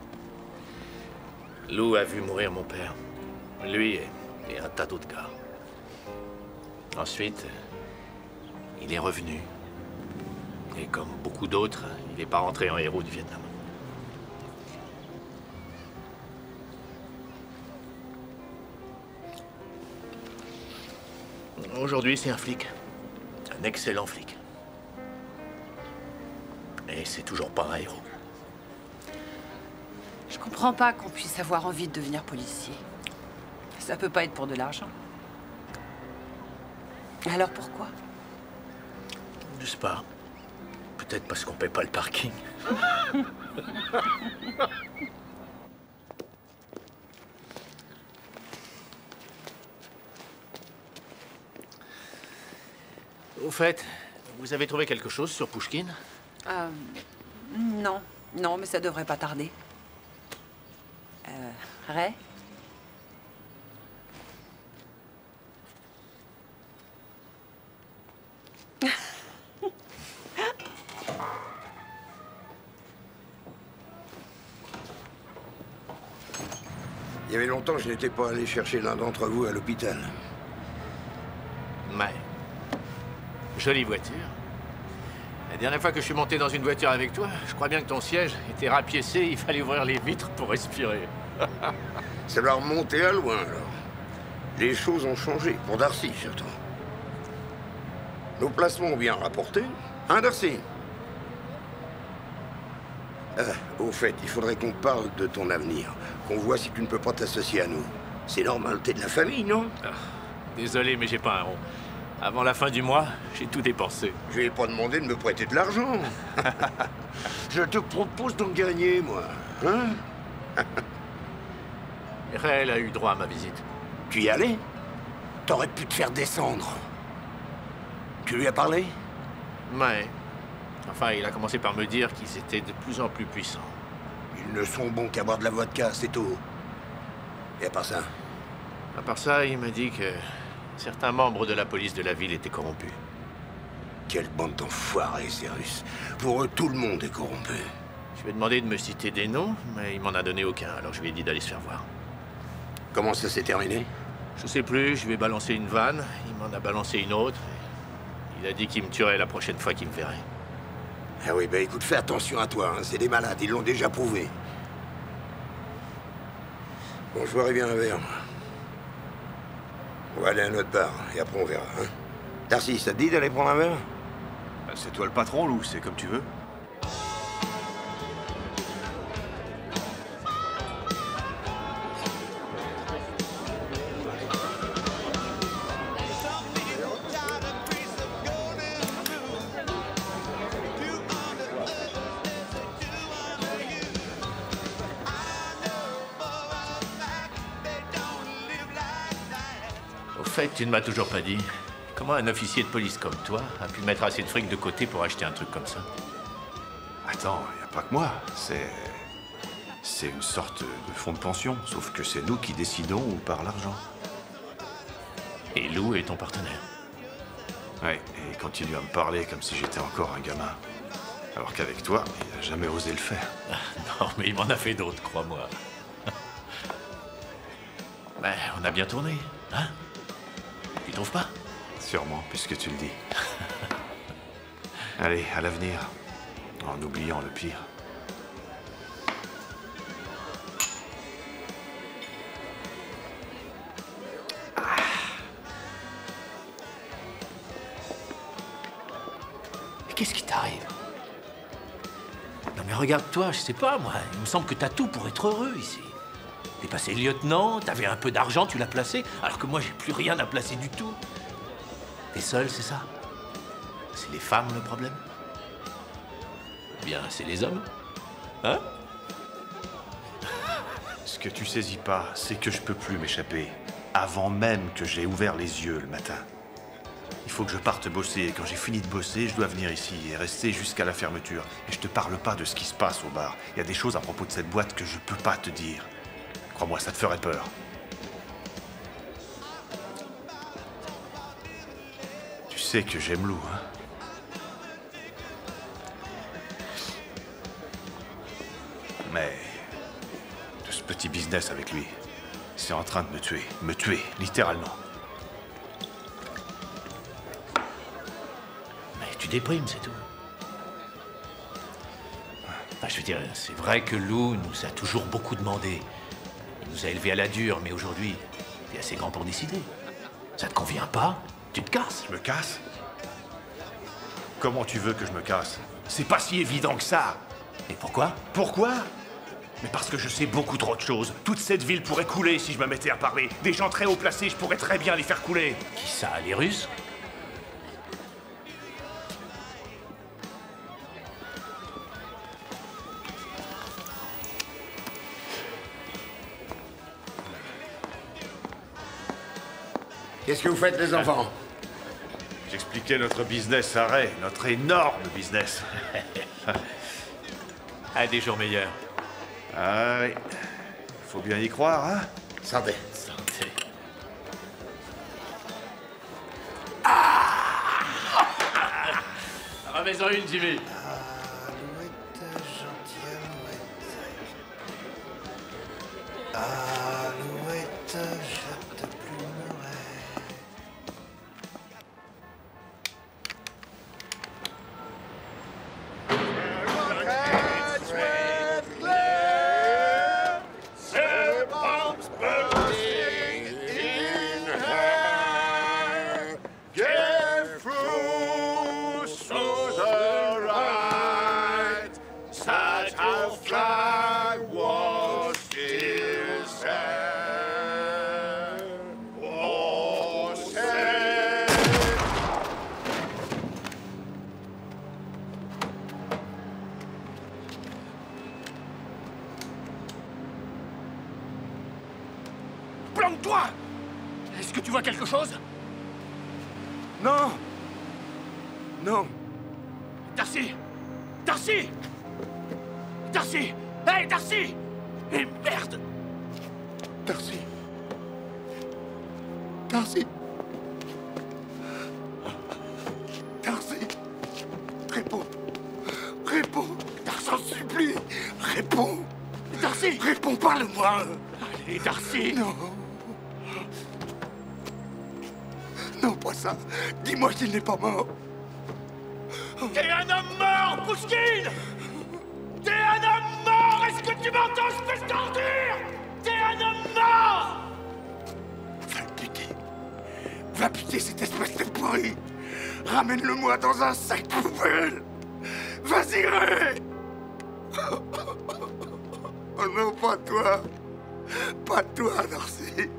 Lou a vu mourir mon père. Lui et un tas d'autres gars. Ensuite, il est revenu. Et comme beaucoup d'autres, il n'est pas rentré en héros du Vietnam. Aujourd'hui, c'est un flic. Un excellent flic. Et c'est toujours pas un héros. Je comprends pas qu'on puisse avoir envie de devenir policier. Ça peut pas être pour de l'argent. Alors pourquoi? Je sais pas. Peut-être parce qu'on paie pas le parking. Au fait, vous avez trouvé quelque chose sur Pouchkine? Non. Non, mais ça devrait pas tarder. Ray? Il y avait longtemps que je n'étais pas allé chercher l'un d'entre vous à l'hôpital. Mais... jolie voiture. La dernière fois que je suis monté dans une voiture avec toi, je crois bien que ton siège était rapiécé, il fallait ouvrir les vitres pour respirer. Ça doit remonter à loin, alors. Les choses ont changé, pour Darcy, surtout. Nos placements ont bien rapporté. Hein, Darcy? Au fait, il faudrait qu'on parle de ton avenir. Qu'on voit si tu ne peux pas t'associer à nous. C'est normal, t'es de la famille, non? Désolé, mais j'ai pas un rond. Avant la fin du mois, j'ai tout dépensé. Je vais pas demander de me prêter de l'argent. Je te propose d'en gagner, moi. Hein? Raël a eu droit à ma visite. Tu y allais? T'aurais pu te faire descendre. Tu lui as parlé? Mais... enfin, il a commencé par me dire qu'ils étaient de plus en plus puissants. Ils ne sont bons qu'à boire de la vodka, c'est tout. Et à part ça? À part ça, il m'a dit que certains membres de la police de la ville étaient corrompus. Quelle bande d'enfoirés, Cyrus. Pour eux, tout le monde est corrompu. Je lui ai demandé de me citer des noms, mais il m'en a donné aucun, alors je lui ai dit d'aller se faire voir. Comment ça s'est terminé? Je sais plus, je lui ai balancé une vanne, il m'en a balancé une autre. Il a dit qu'il me tuerait la prochaine fois qu'il me verrait. Ah oui, bah écoute, fais attention à toi, hein. C'est des malades, ils l'ont déjà prouvé. Bon, je boirai bien un verre. On va aller à notre bar, et après on verra, hein. Darcy, ça te dit d'aller prendre un verre? C'est toi le patron, Lou, c'est comme tu veux. Au fait, tu ne m'as toujours pas dit comment un officier de police comme toi a pu mettre assez de fric de côté pour acheter un truc comme ça. Attends, il n'y a pas que moi. C'est une sorte de fonds de pension, sauf que c'est nous qui décidons où part l'argent. Et Lou est ton partenaire. Ouais, et il continue à me parler comme si j'étais encore un gamin. Alors qu'avec toi, il n'a jamais osé le faire. Non, mais il m'en a fait d'autres, crois-moi. Ben, on a bien tourné, hein? Tu trouves pas? Sûrement, puisque tu le dis. Allez, à l'avenir, en oubliant le pire. Qu'est-ce qui t'arrive? Non mais regarde-toi, je sais pas moi, il me semble que t'as tout pour être heureux ici. T'es passé lieutenant, t'avais un peu d'argent, tu l'as placé, alors que moi j'ai plus rien à placer du tout. T'es seul, c'est ça? C'est les femmes le problème? Ou bien c'est les hommes? Hein? Ce que tu saisis pas, c'est que je peux plus m'échapper. Avant même que j'ai ouvert les yeux le matin. Il faut que je parte bosser, et quand j'ai fini de bosser, je dois venir ici et rester jusqu'à la fermeture. Et je te parle pas de ce qui se passe au bar. Il y a des choses à propos de cette boîte que je peux pas te dire. Crois-moi, ça te ferait peur. Tu sais que j'aime Lou, hein? Mais de ce petit business avec lui, c'est en train de me tuer, littéralement. Tu déprimes, c'est tout. Enfin, je veux dire, c'est vrai que Lou nous a toujours beaucoup demandé. Il nous a élevés à la dure, mais aujourd'hui, t'es assez grand pour décider. Ça te convient pas? Tu te casses. Je me casse? Comment tu veux que je me casse? C'est pas si évident que ça. Et pourquoi? Pourquoi? Mais parce que je sais beaucoup trop de choses. Toute cette ville pourrait couler si je me mettais à parler. Des gens très haut placés, je pourrais très bien les faire couler. Qui ça, les Russes? Qu'est-ce que vous faites, les enfants? J'expliquais notre business à Ray, notre énorme business. À des jours meilleurs. Ah oui. Faut bien y croire, hein? Santé. Santé. Remets-en une, Jimmy. Alouette, gentille alouette. Alouette, je te plumerai. Planque-toi! Est-ce que tu vois quelque chose? Non! Non! Darcy! Darcy! Darcy! Hey, Darcy! Et merde! Darcy! Darcy! Darcy! Réponds! Réponds! J'en supplie! Réponds! Darcy! Réponds, parle-moi! Allez, Darcy! Non! Non, pas ça! Dis-moi qu'il n'est pas mort! T'es un homme mort, Pouchkine! T'es un homme mort! Est-ce que tu m'entends, espèce d'ordure? T'es un homme mort! Va piquer cette espèce de pourri! Ramène-le-moi dans un sac poubelle! Vas-y, Ray! Oh non, pas toi! Pas toi, Darcy!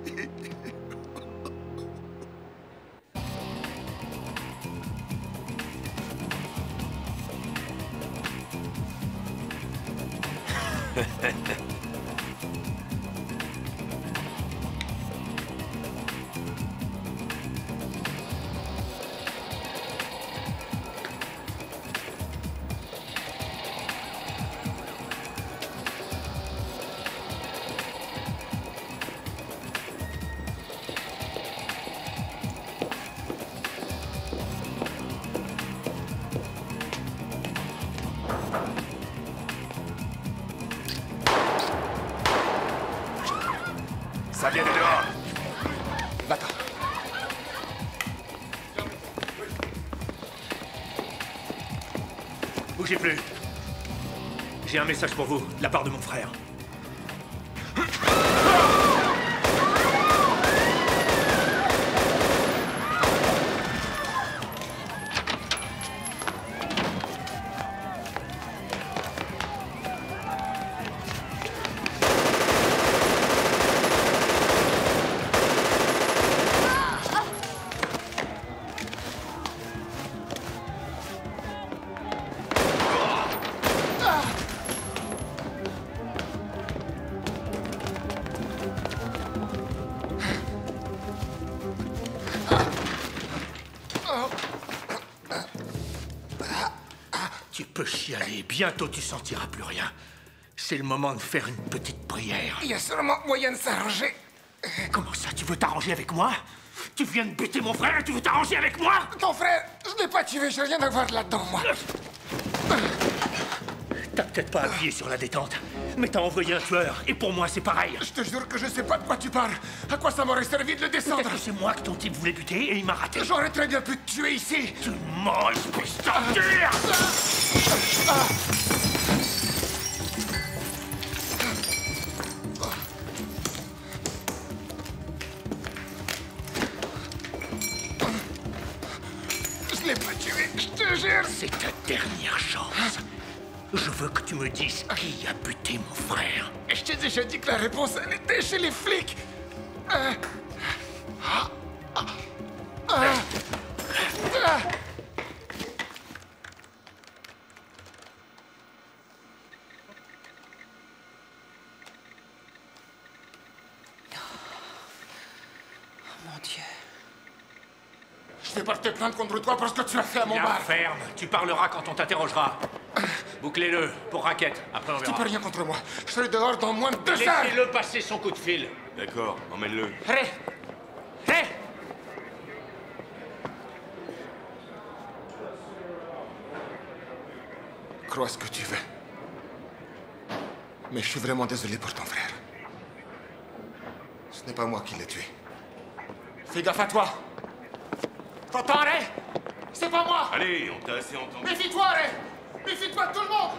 Ça vient de dehors. Va-t'en. Bougez plus. J'ai un message pour vous, de la part de mon frère. Tu peux chialer, bientôt tu sentiras plus rien. C'est le moment de faire une petite prière. Il y a seulement moyen de s'arranger. Comment ça, tu veux t'arranger avec moi? Tu viens de buter mon frère et tu veux t'arranger avec moi? Ton frère, je l'ai pas tué, j'ai rien à voir là-dedans, moi. T'as peut-être pas appuyé sur la détente, mais t'as envoyé un tueur, et pour moi c'est pareil. Je te jure que je sais pas de quoi tu parles. À quoi ça m'aurait servi de le descendre? Peut-être que c'est moi que ton type voulait buter et il m'a raté. J'aurais très bien pu te tuer ici. Tu mens, espèce d'ordure! Je l'ai pas tué, je te jure. C'est ta dernière chance. Je veux que tu me dises qui a buté mon frère. Je t'ai déjà dit que la réponse, elle était chez les flics. Mon Dieu. Je vais pas te plaindre contre toi parce que tu as fait à mon La bar. ferme. Tu parleras quand on t'interrogera. Bouclez-le pour raquette. Après on Tu verra. peux rien contre moi. Je serai dehors dans moins de 2 heures. Laissez-le passer son coup de fil. D'accord, emmène-le. Allez. Hé. Crois ce que tu veux. Mais je suis vraiment désolé pour ton frère. Ce n'est pas moi qui l'ai tué. Fais gaffe à toi. T'entends, Ray? C'est pas moi. Allez, on t'a assez entendu. Méfie-toi, Ray. Méfie-toi de tout le monde.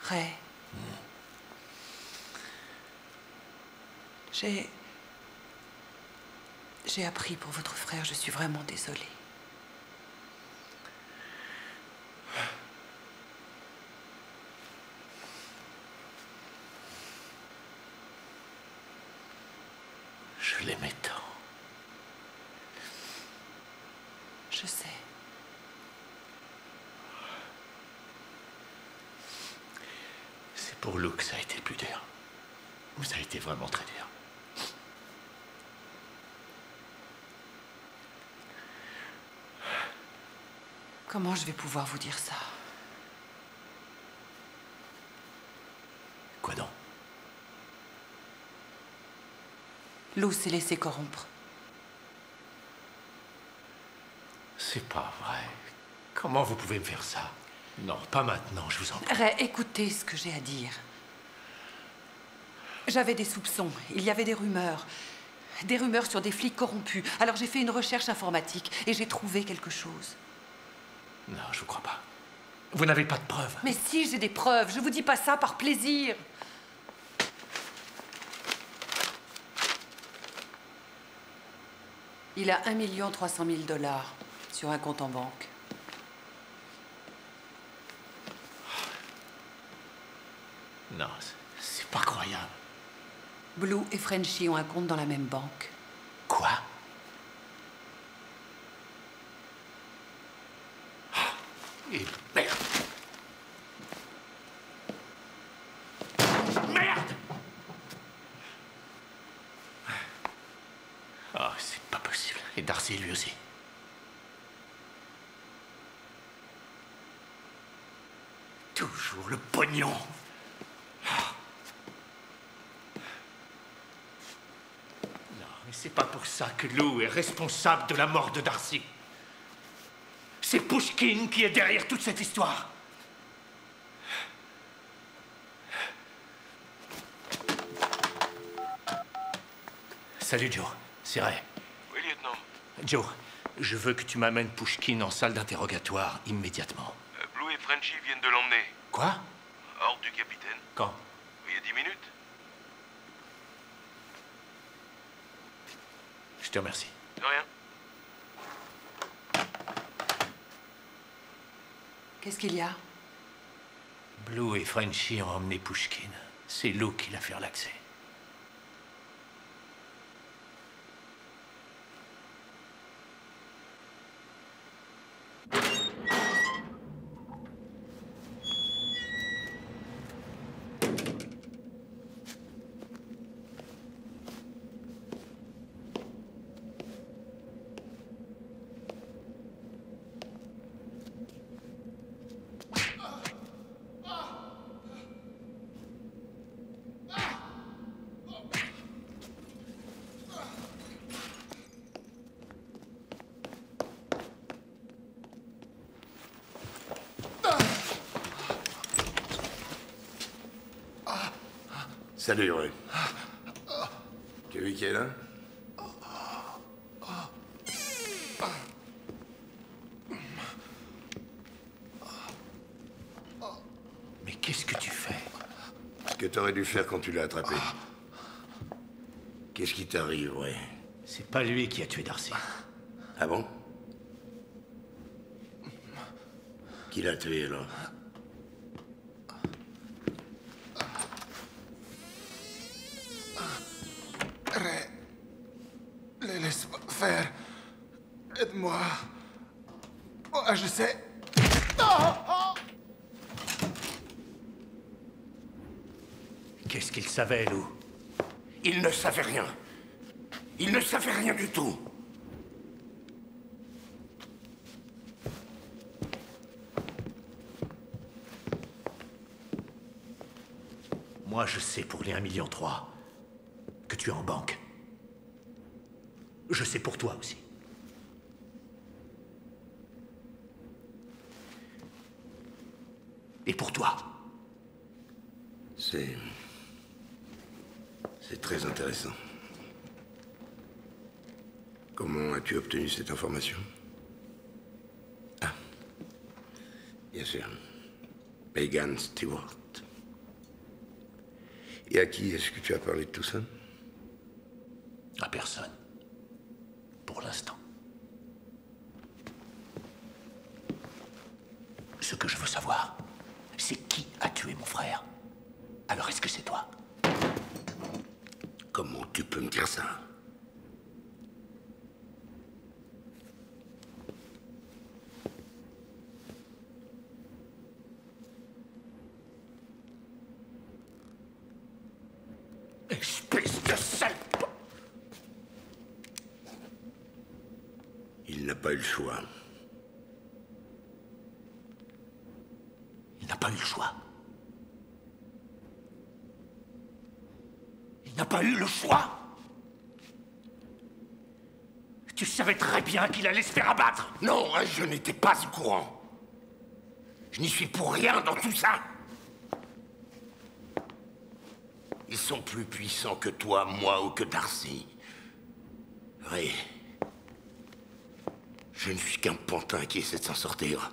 Ray. J'ai appris pour votre frère, je suis vraiment désolée. Je l'aimais tant. Je sais. C'est pour Luke que ça a été le plus dur. Ça a été vraiment très dur. Comment je vais pouvoir vous dire ça? Quoi donc? Lou s'est laissé corrompre. C'est pas vrai. Comment vous pouvez me faire ça? Non, pas maintenant, je vous en prie. Ray, écoutez ce que j'ai à dire. J'avais des soupçons, il y avait des rumeurs. Des rumeurs sur des flics corrompus. Alors j'ai fait une recherche informatique et j'ai trouvé quelque chose. Non, je vous crois pas. Vous n'avez pas de preuves. Mais si, j'ai des preuves. Je vous dis pas ça par plaisir. Il a 1 300 000 $ sur un compte en banque. Non, c'est pas croyable. Blue et Frenchie ont un compte dans la même banque. Quoi? Et merde! Merde! Oh, c'est pas possible. Et Darcy, lui aussi. Toujours le pognon. Non, Mais c'est pas pour ça que Lou est responsable de la mort de Darcy. C'est Pushkin qui est derrière toute cette histoire. Salut Joe, c'est Ray. Oui, lieutenant. Joe, je veux que tu m'amènes Pushkin en salle d'interrogatoire immédiatement. Blue et Frenchy viennent de l'emmener. Quoi? Ordre du capitaine. Quand? Il y a 10 minutes. Je te remercie. De rien. Qu'est-ce qu'il y a? Blue et Frenchy ont emmené Pushkin. C'est Lou qui l'a fait relaxer. Salut, Ray. Tu as vu qui est là? Mais qu'est-ce que tu fais? Ce que t'aurais dû faire quand tu l'as attrapé. Qu'est-ce qui t'arrive, Ray? C'est pas lui qui a tué Darcy. Ah bon? Qui l'a tué, alors? Ray, laisse-moi faire. Aide-moi. Moi, je sais. Qu'est-ce qu'il savait, Lou? Il ne savait rien. Il ne savait rien du tout. Moi, je sais pour les 1,3 million que tu es en banque. Je sais pour toi aussi. Et pour toi. C'est très intéressant. Comment as-tu obtenu cette information? Ah, bien sûr. Megan Stewart. Et à qui est-ce que tu as parlé de tout ça? À personne. Pour l'instant. Ce que je veux savoir, c'est qui a tué mon frère. Alors est-ce que c'est toi? Comment tu peux me dire ça? Espèce de sale... Il n'a pas eu le choix. Il n'a pas eu le choix. Il n'a pas eu le choix. Tu savais très bien qu'il allait se faire abattre. Non, je n'étais pas au courant. Je n'y suis pour rien dans tout ça. Ils sont plus puissants que toi, moi ou que Darcy. Ray, je ne suis qu'un pantin qui essaie de s'en sortir.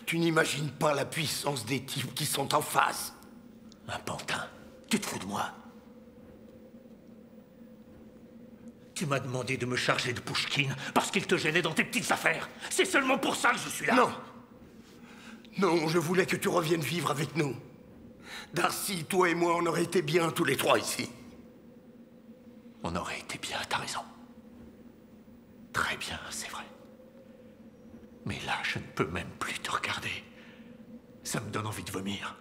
Tu n'imagines pas la puissance des types qui sont en face. Un pantin? Tu te fous de moi? Tu m'as demandé de me charger de Pushkin parce qu'il te gênait dans tes petites affaires. C'est seulement pour ça que je suis là. Non. Non, je voulais que tu reviennes vivre avec nous. Darcy, toi et moi, on aurait été bien tous les trois ici. On aurait été bien, t'as raison. Très bien, c'est vrai. Mais là, je ne peux même plus te regarder. Ça me donne envie de vomir.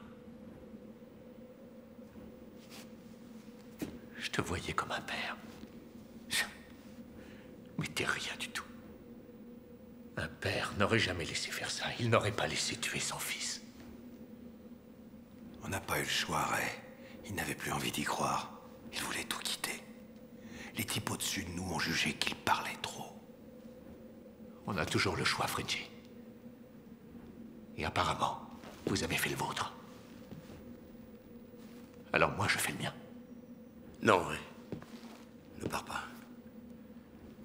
Je te voyais comme un père. Mais t'es rien du tout. Un père n'aurait jamais laissé faire ça. Il n'aurait pas laissé tuer son fils. On n'a pas eu le choix, Ray. Il n'avait plus envie d'y croire. Il voulait tout quitter. Les types au-dessus de nous ont jugé qu'il parlait trop. On a toujours le choix, Frenchie. Et apparemment, vous avez fait le vôtre. Alors moi, je fais le mien. Non, Ray. Ne pars pas.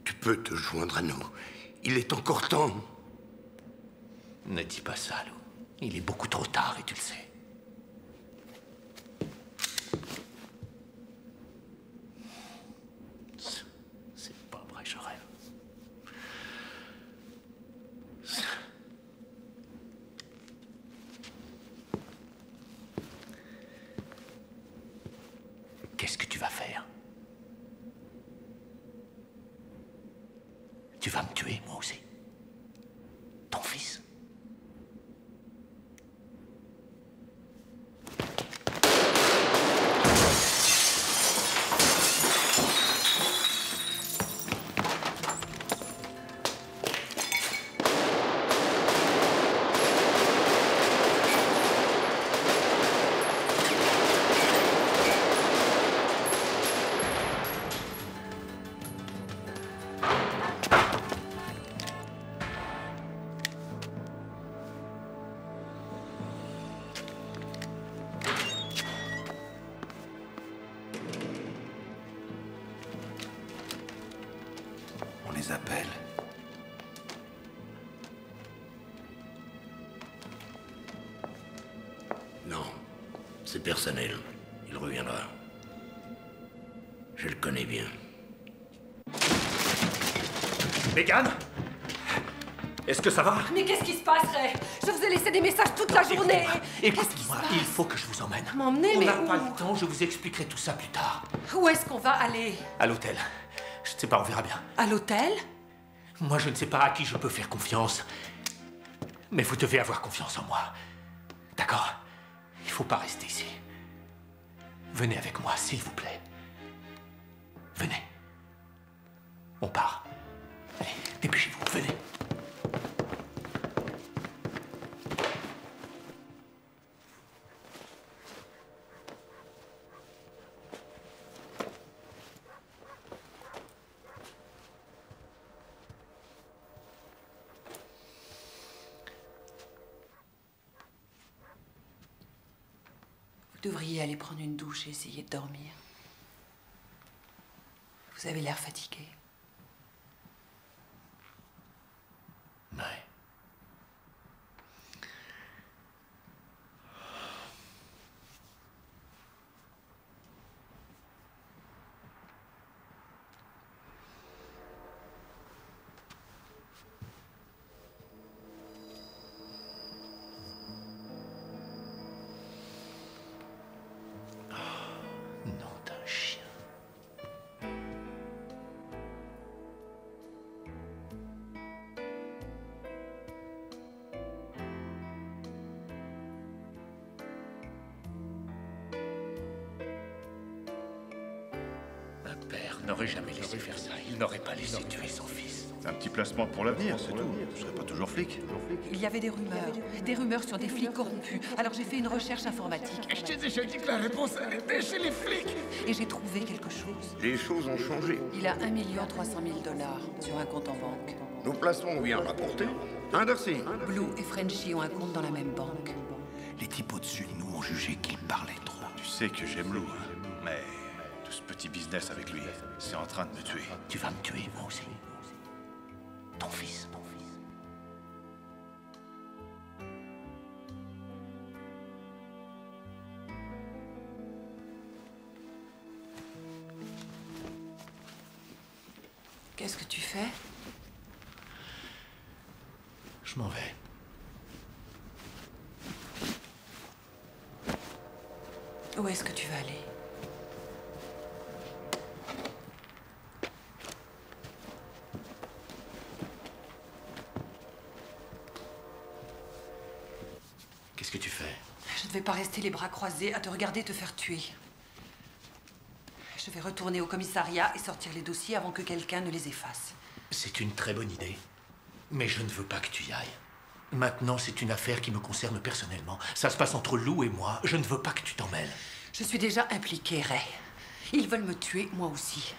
Tu peux te joindre à nous. Il est encore temps. Ne dis pas ça, Lou. Il est beaucoup trop tard et tu le sais. C'est pas vrai, je rêve. Qu'est-ce que tu vas faire? Tu vas me tuer, moi aussi. Ton fils. Les appelle. Non, c'est personnel. Il reviendra. Je le connais bien. Megan? Est-ce que ça va? Mais qu'est-ce qui se passe, Ray? Je vous ai laissé des messages toute la journée. Écoute-moi, il faut que je vous emmène. M'emmener, On mais n'a où? pas le temps, je vous expliquerai tout ça plus tard. Où est-ce qu'on va aller? À l'hôtel. Je ne sais pas, on verra bien. À l'hôtel? Moi, je ne sais pas à qui je peux faire confiance. Mais vous devez avoir confiance en moi. D'accord? Il ne faut pas rester ici. Venez avec moi, s'il vous plaît. Venez. On part. Allez, dépêchez-vous, venez. Vous devriez aller prendre une douche et essayer de dormir. Vous avez l'air fatigué. Ouais. Nom d'un chien. Un père n'aurait jamais laissé faire ça. Il n'aurait pas laissé tuer son fils. C'est un petit placement pour l'avenir, c'est tout. Je serai pas toujours flic. Il y avait des rumeurs sur des flics corrompus. Alors j'ai fait une recherche informatique. Je t'ai déjà dit que la réponse, elle était chez les flics. Et j'ai trouvé quelque chose. Les choses ont changé. Il a 1 300 000 $ sur un compte en banque. Nos placements ont bien rapporté. Hein, Darcy? Blue et Frenchie ont un compte dans la même banque. Les types au-dessus de nous ont jugé qu'il parlait trop. Tu sais que j'aime Lou, hein, mais tout ce petit business avec lui, c'est en train de me tuer. Tu vas me tuer, moi aussi. Ton fils. Qu'est-ce que tu fais? Je m'en vais. Où est-ce que tu vas aller? Qu'est-ce que tu fais? Je ne vais pas rester les bras croisés à te regarder te faire tuer. Je vais retourner au commissariat et sortir les dossiers avant que quelqu'un ne les efface. C'est une très bonne idée. Mais je ne veux pas que tu y ailles. Maintenant, c'est une affaire qui me concerne personnellement. Ça se passe entre Lou et moi. Je ne veux pas que tu t'en mêles. Je suis déjà impliquée, Ray. Ils veulent me tuer, moi aussi.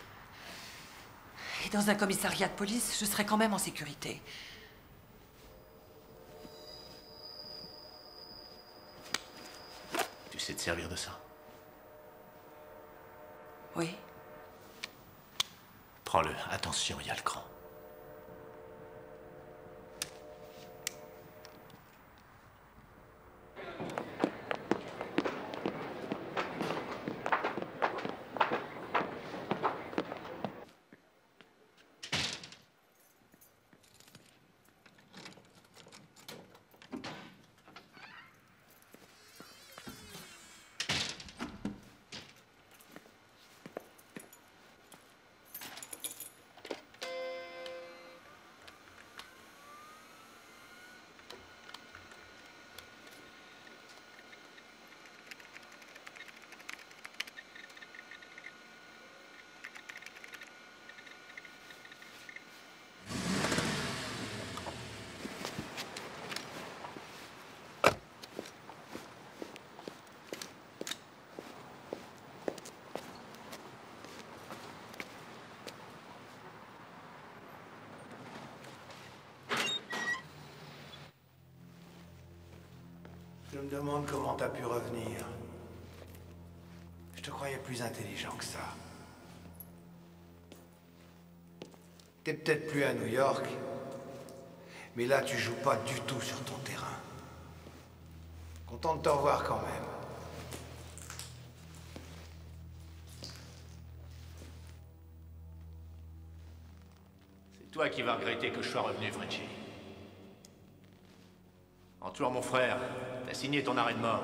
Et dans un commissariat de police, je serais quand même en sécurité. Tu sais te servir de ça? Oui. Prends-le. Attention, il y a le cran. Je me demande comment t'as pu revenir. Je te croyais plus intelligent que ça. T'es peut-être plus à New York, mais là tu joues pas du tout sur ton terrain. Content de te revoir quand même. C'est toi qui vas regretter que je sois revenu, Frenchy. En tuant mon frère, t'as signé ton arrêt de mort.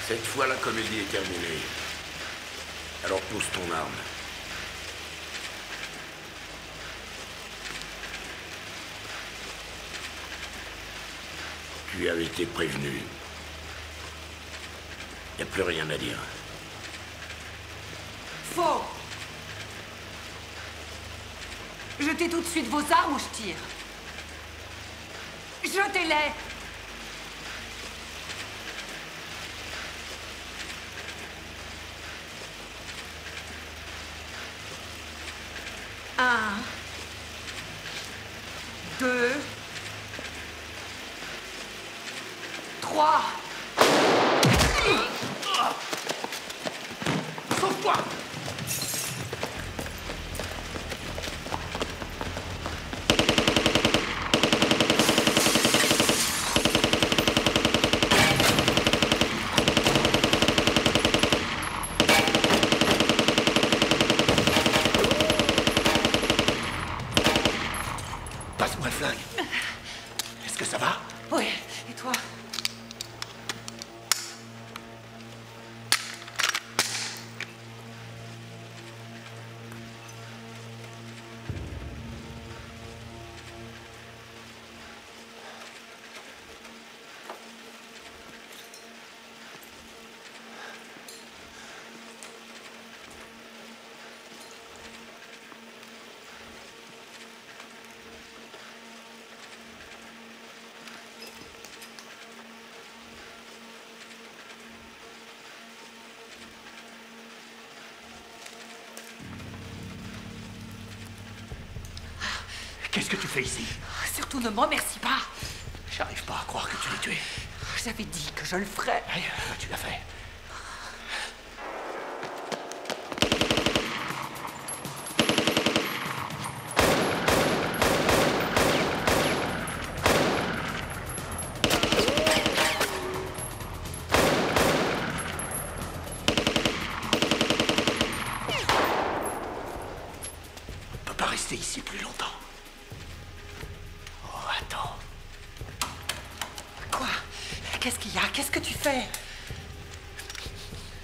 Cette fois, la comédie est terminée. Alors pose ton arme. Tu avais été prévenu. Il n'y a plus rien à dire. Faux! Jetez tout de suite vos armes ou je tire. Jetez-les! Un. 2. 3. Sauve-toi! Passe-moi le flingue. Est-ce que ça va? Oui, et toi? Qu'est-ce que tu fais ici? Surtout ne m'en remercie pas. J'arrive pas à croire que tu l'aies tué. J'avais dit que je le ferais. Tu l'as fait. On peut pas rester ici plus longtemps. Oh, attends. Quoi? Qu'est-ce qu'il y a? Qu'est-ce que tu fais?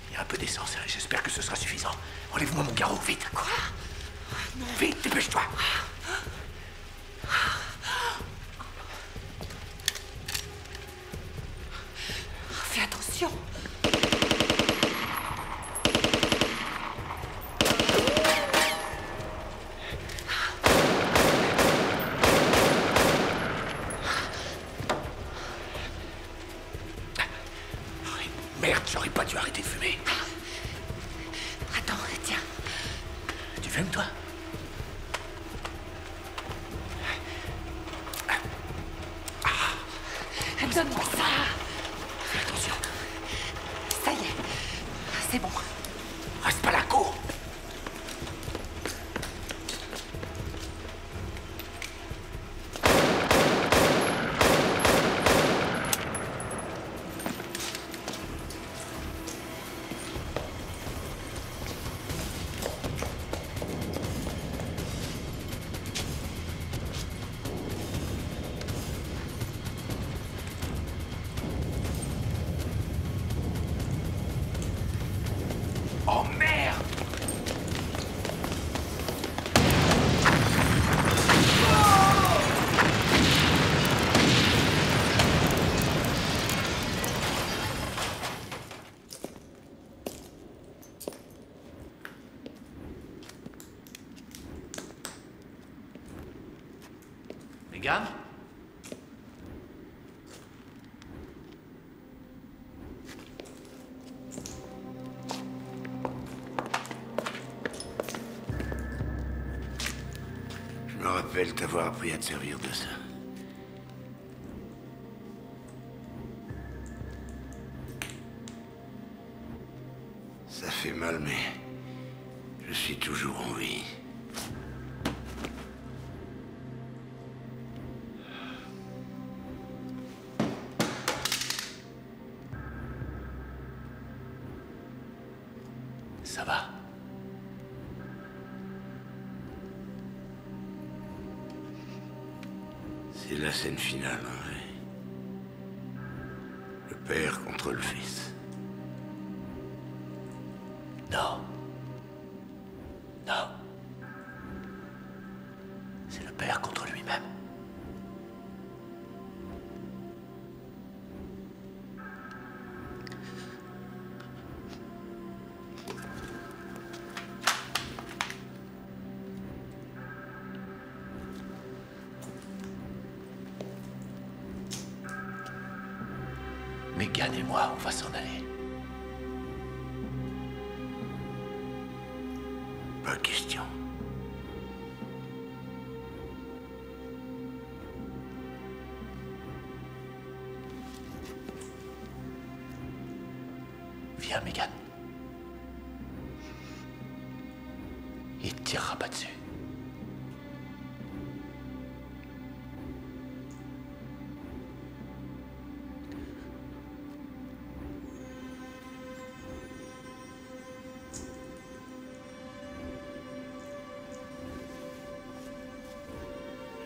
Il y a un peu d'essence. J'espère que ce sera suffisant. Enlève-moi mon garrot, vite. Quoi? Non. Vite, dépêche-toi. Fais attention. Merde, j'aurais pas dû arrêter de fumer. Attends, tiens. Tu fumes, toi? Donne-moi ça. Fais attention. Ça y est. C'est bon. Reste pas là, cours. Oh merde! Megan? Je me rappelle t'avoir appris à te servir de ça. Ça fait mal, mais je suis toujours en vie. Ça va? C'est la scène finale, Henry. Le père contre le fils. Non. Non. C'est le père contre lui-même. Megan et moi, on va s'en aller. Pas question. Viens, Megan. Il ne tirera pas dessus.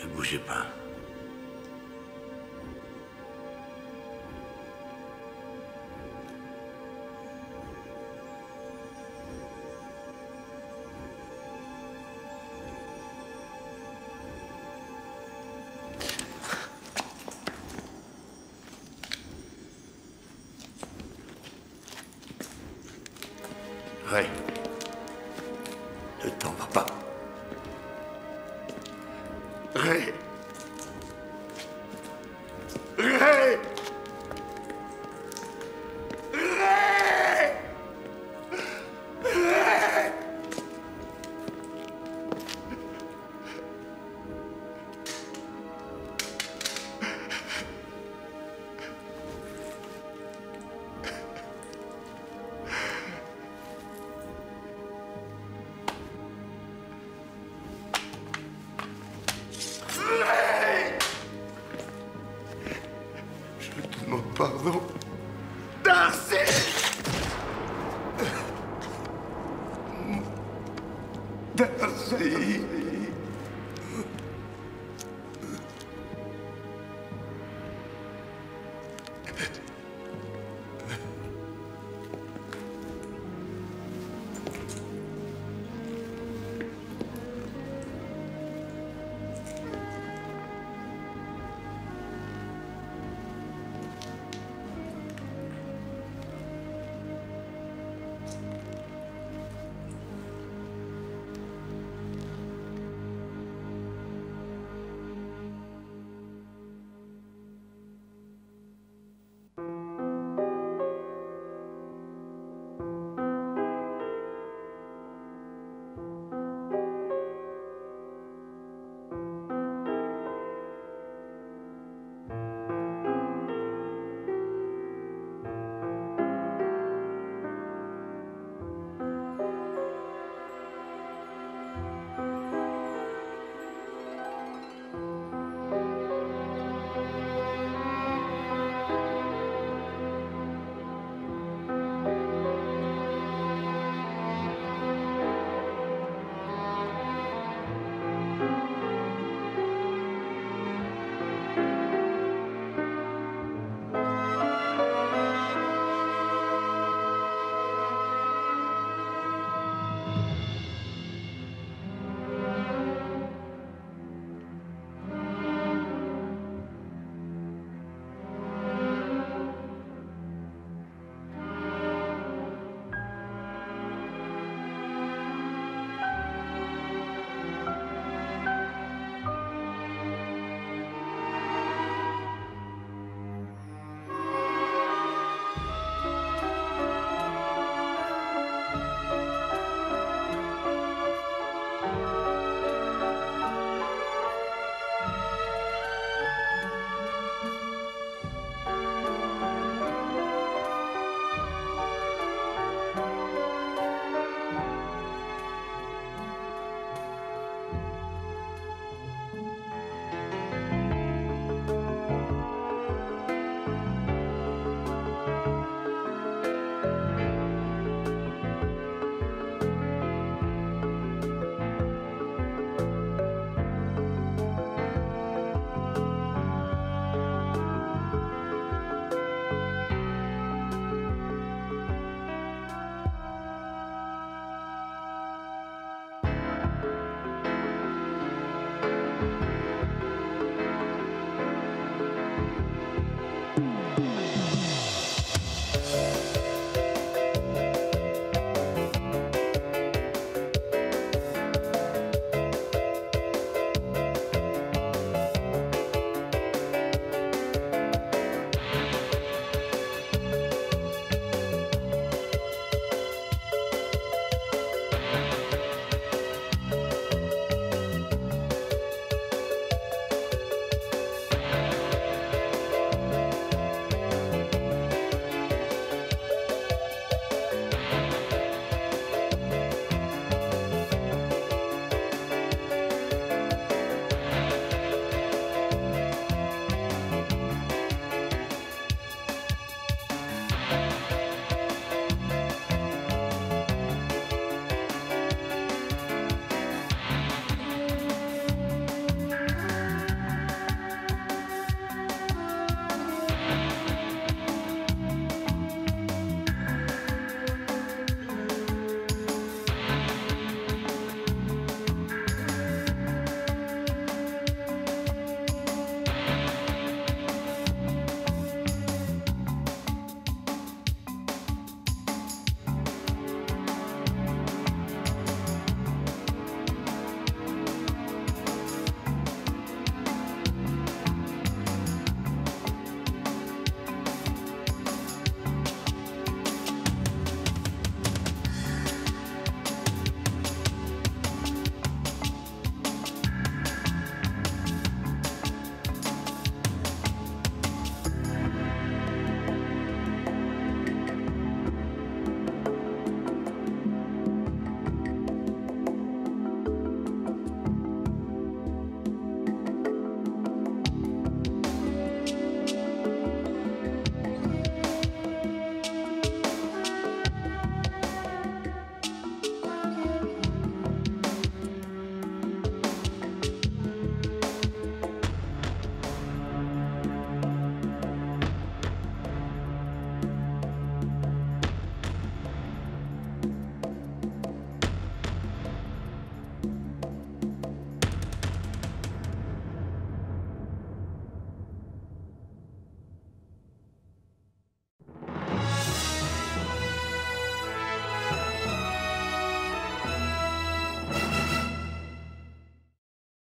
Ne bougez pas. Ray, ne t'en va pas. Ray! Ray! Ray! Ray! Je te demande pardon. Darcy!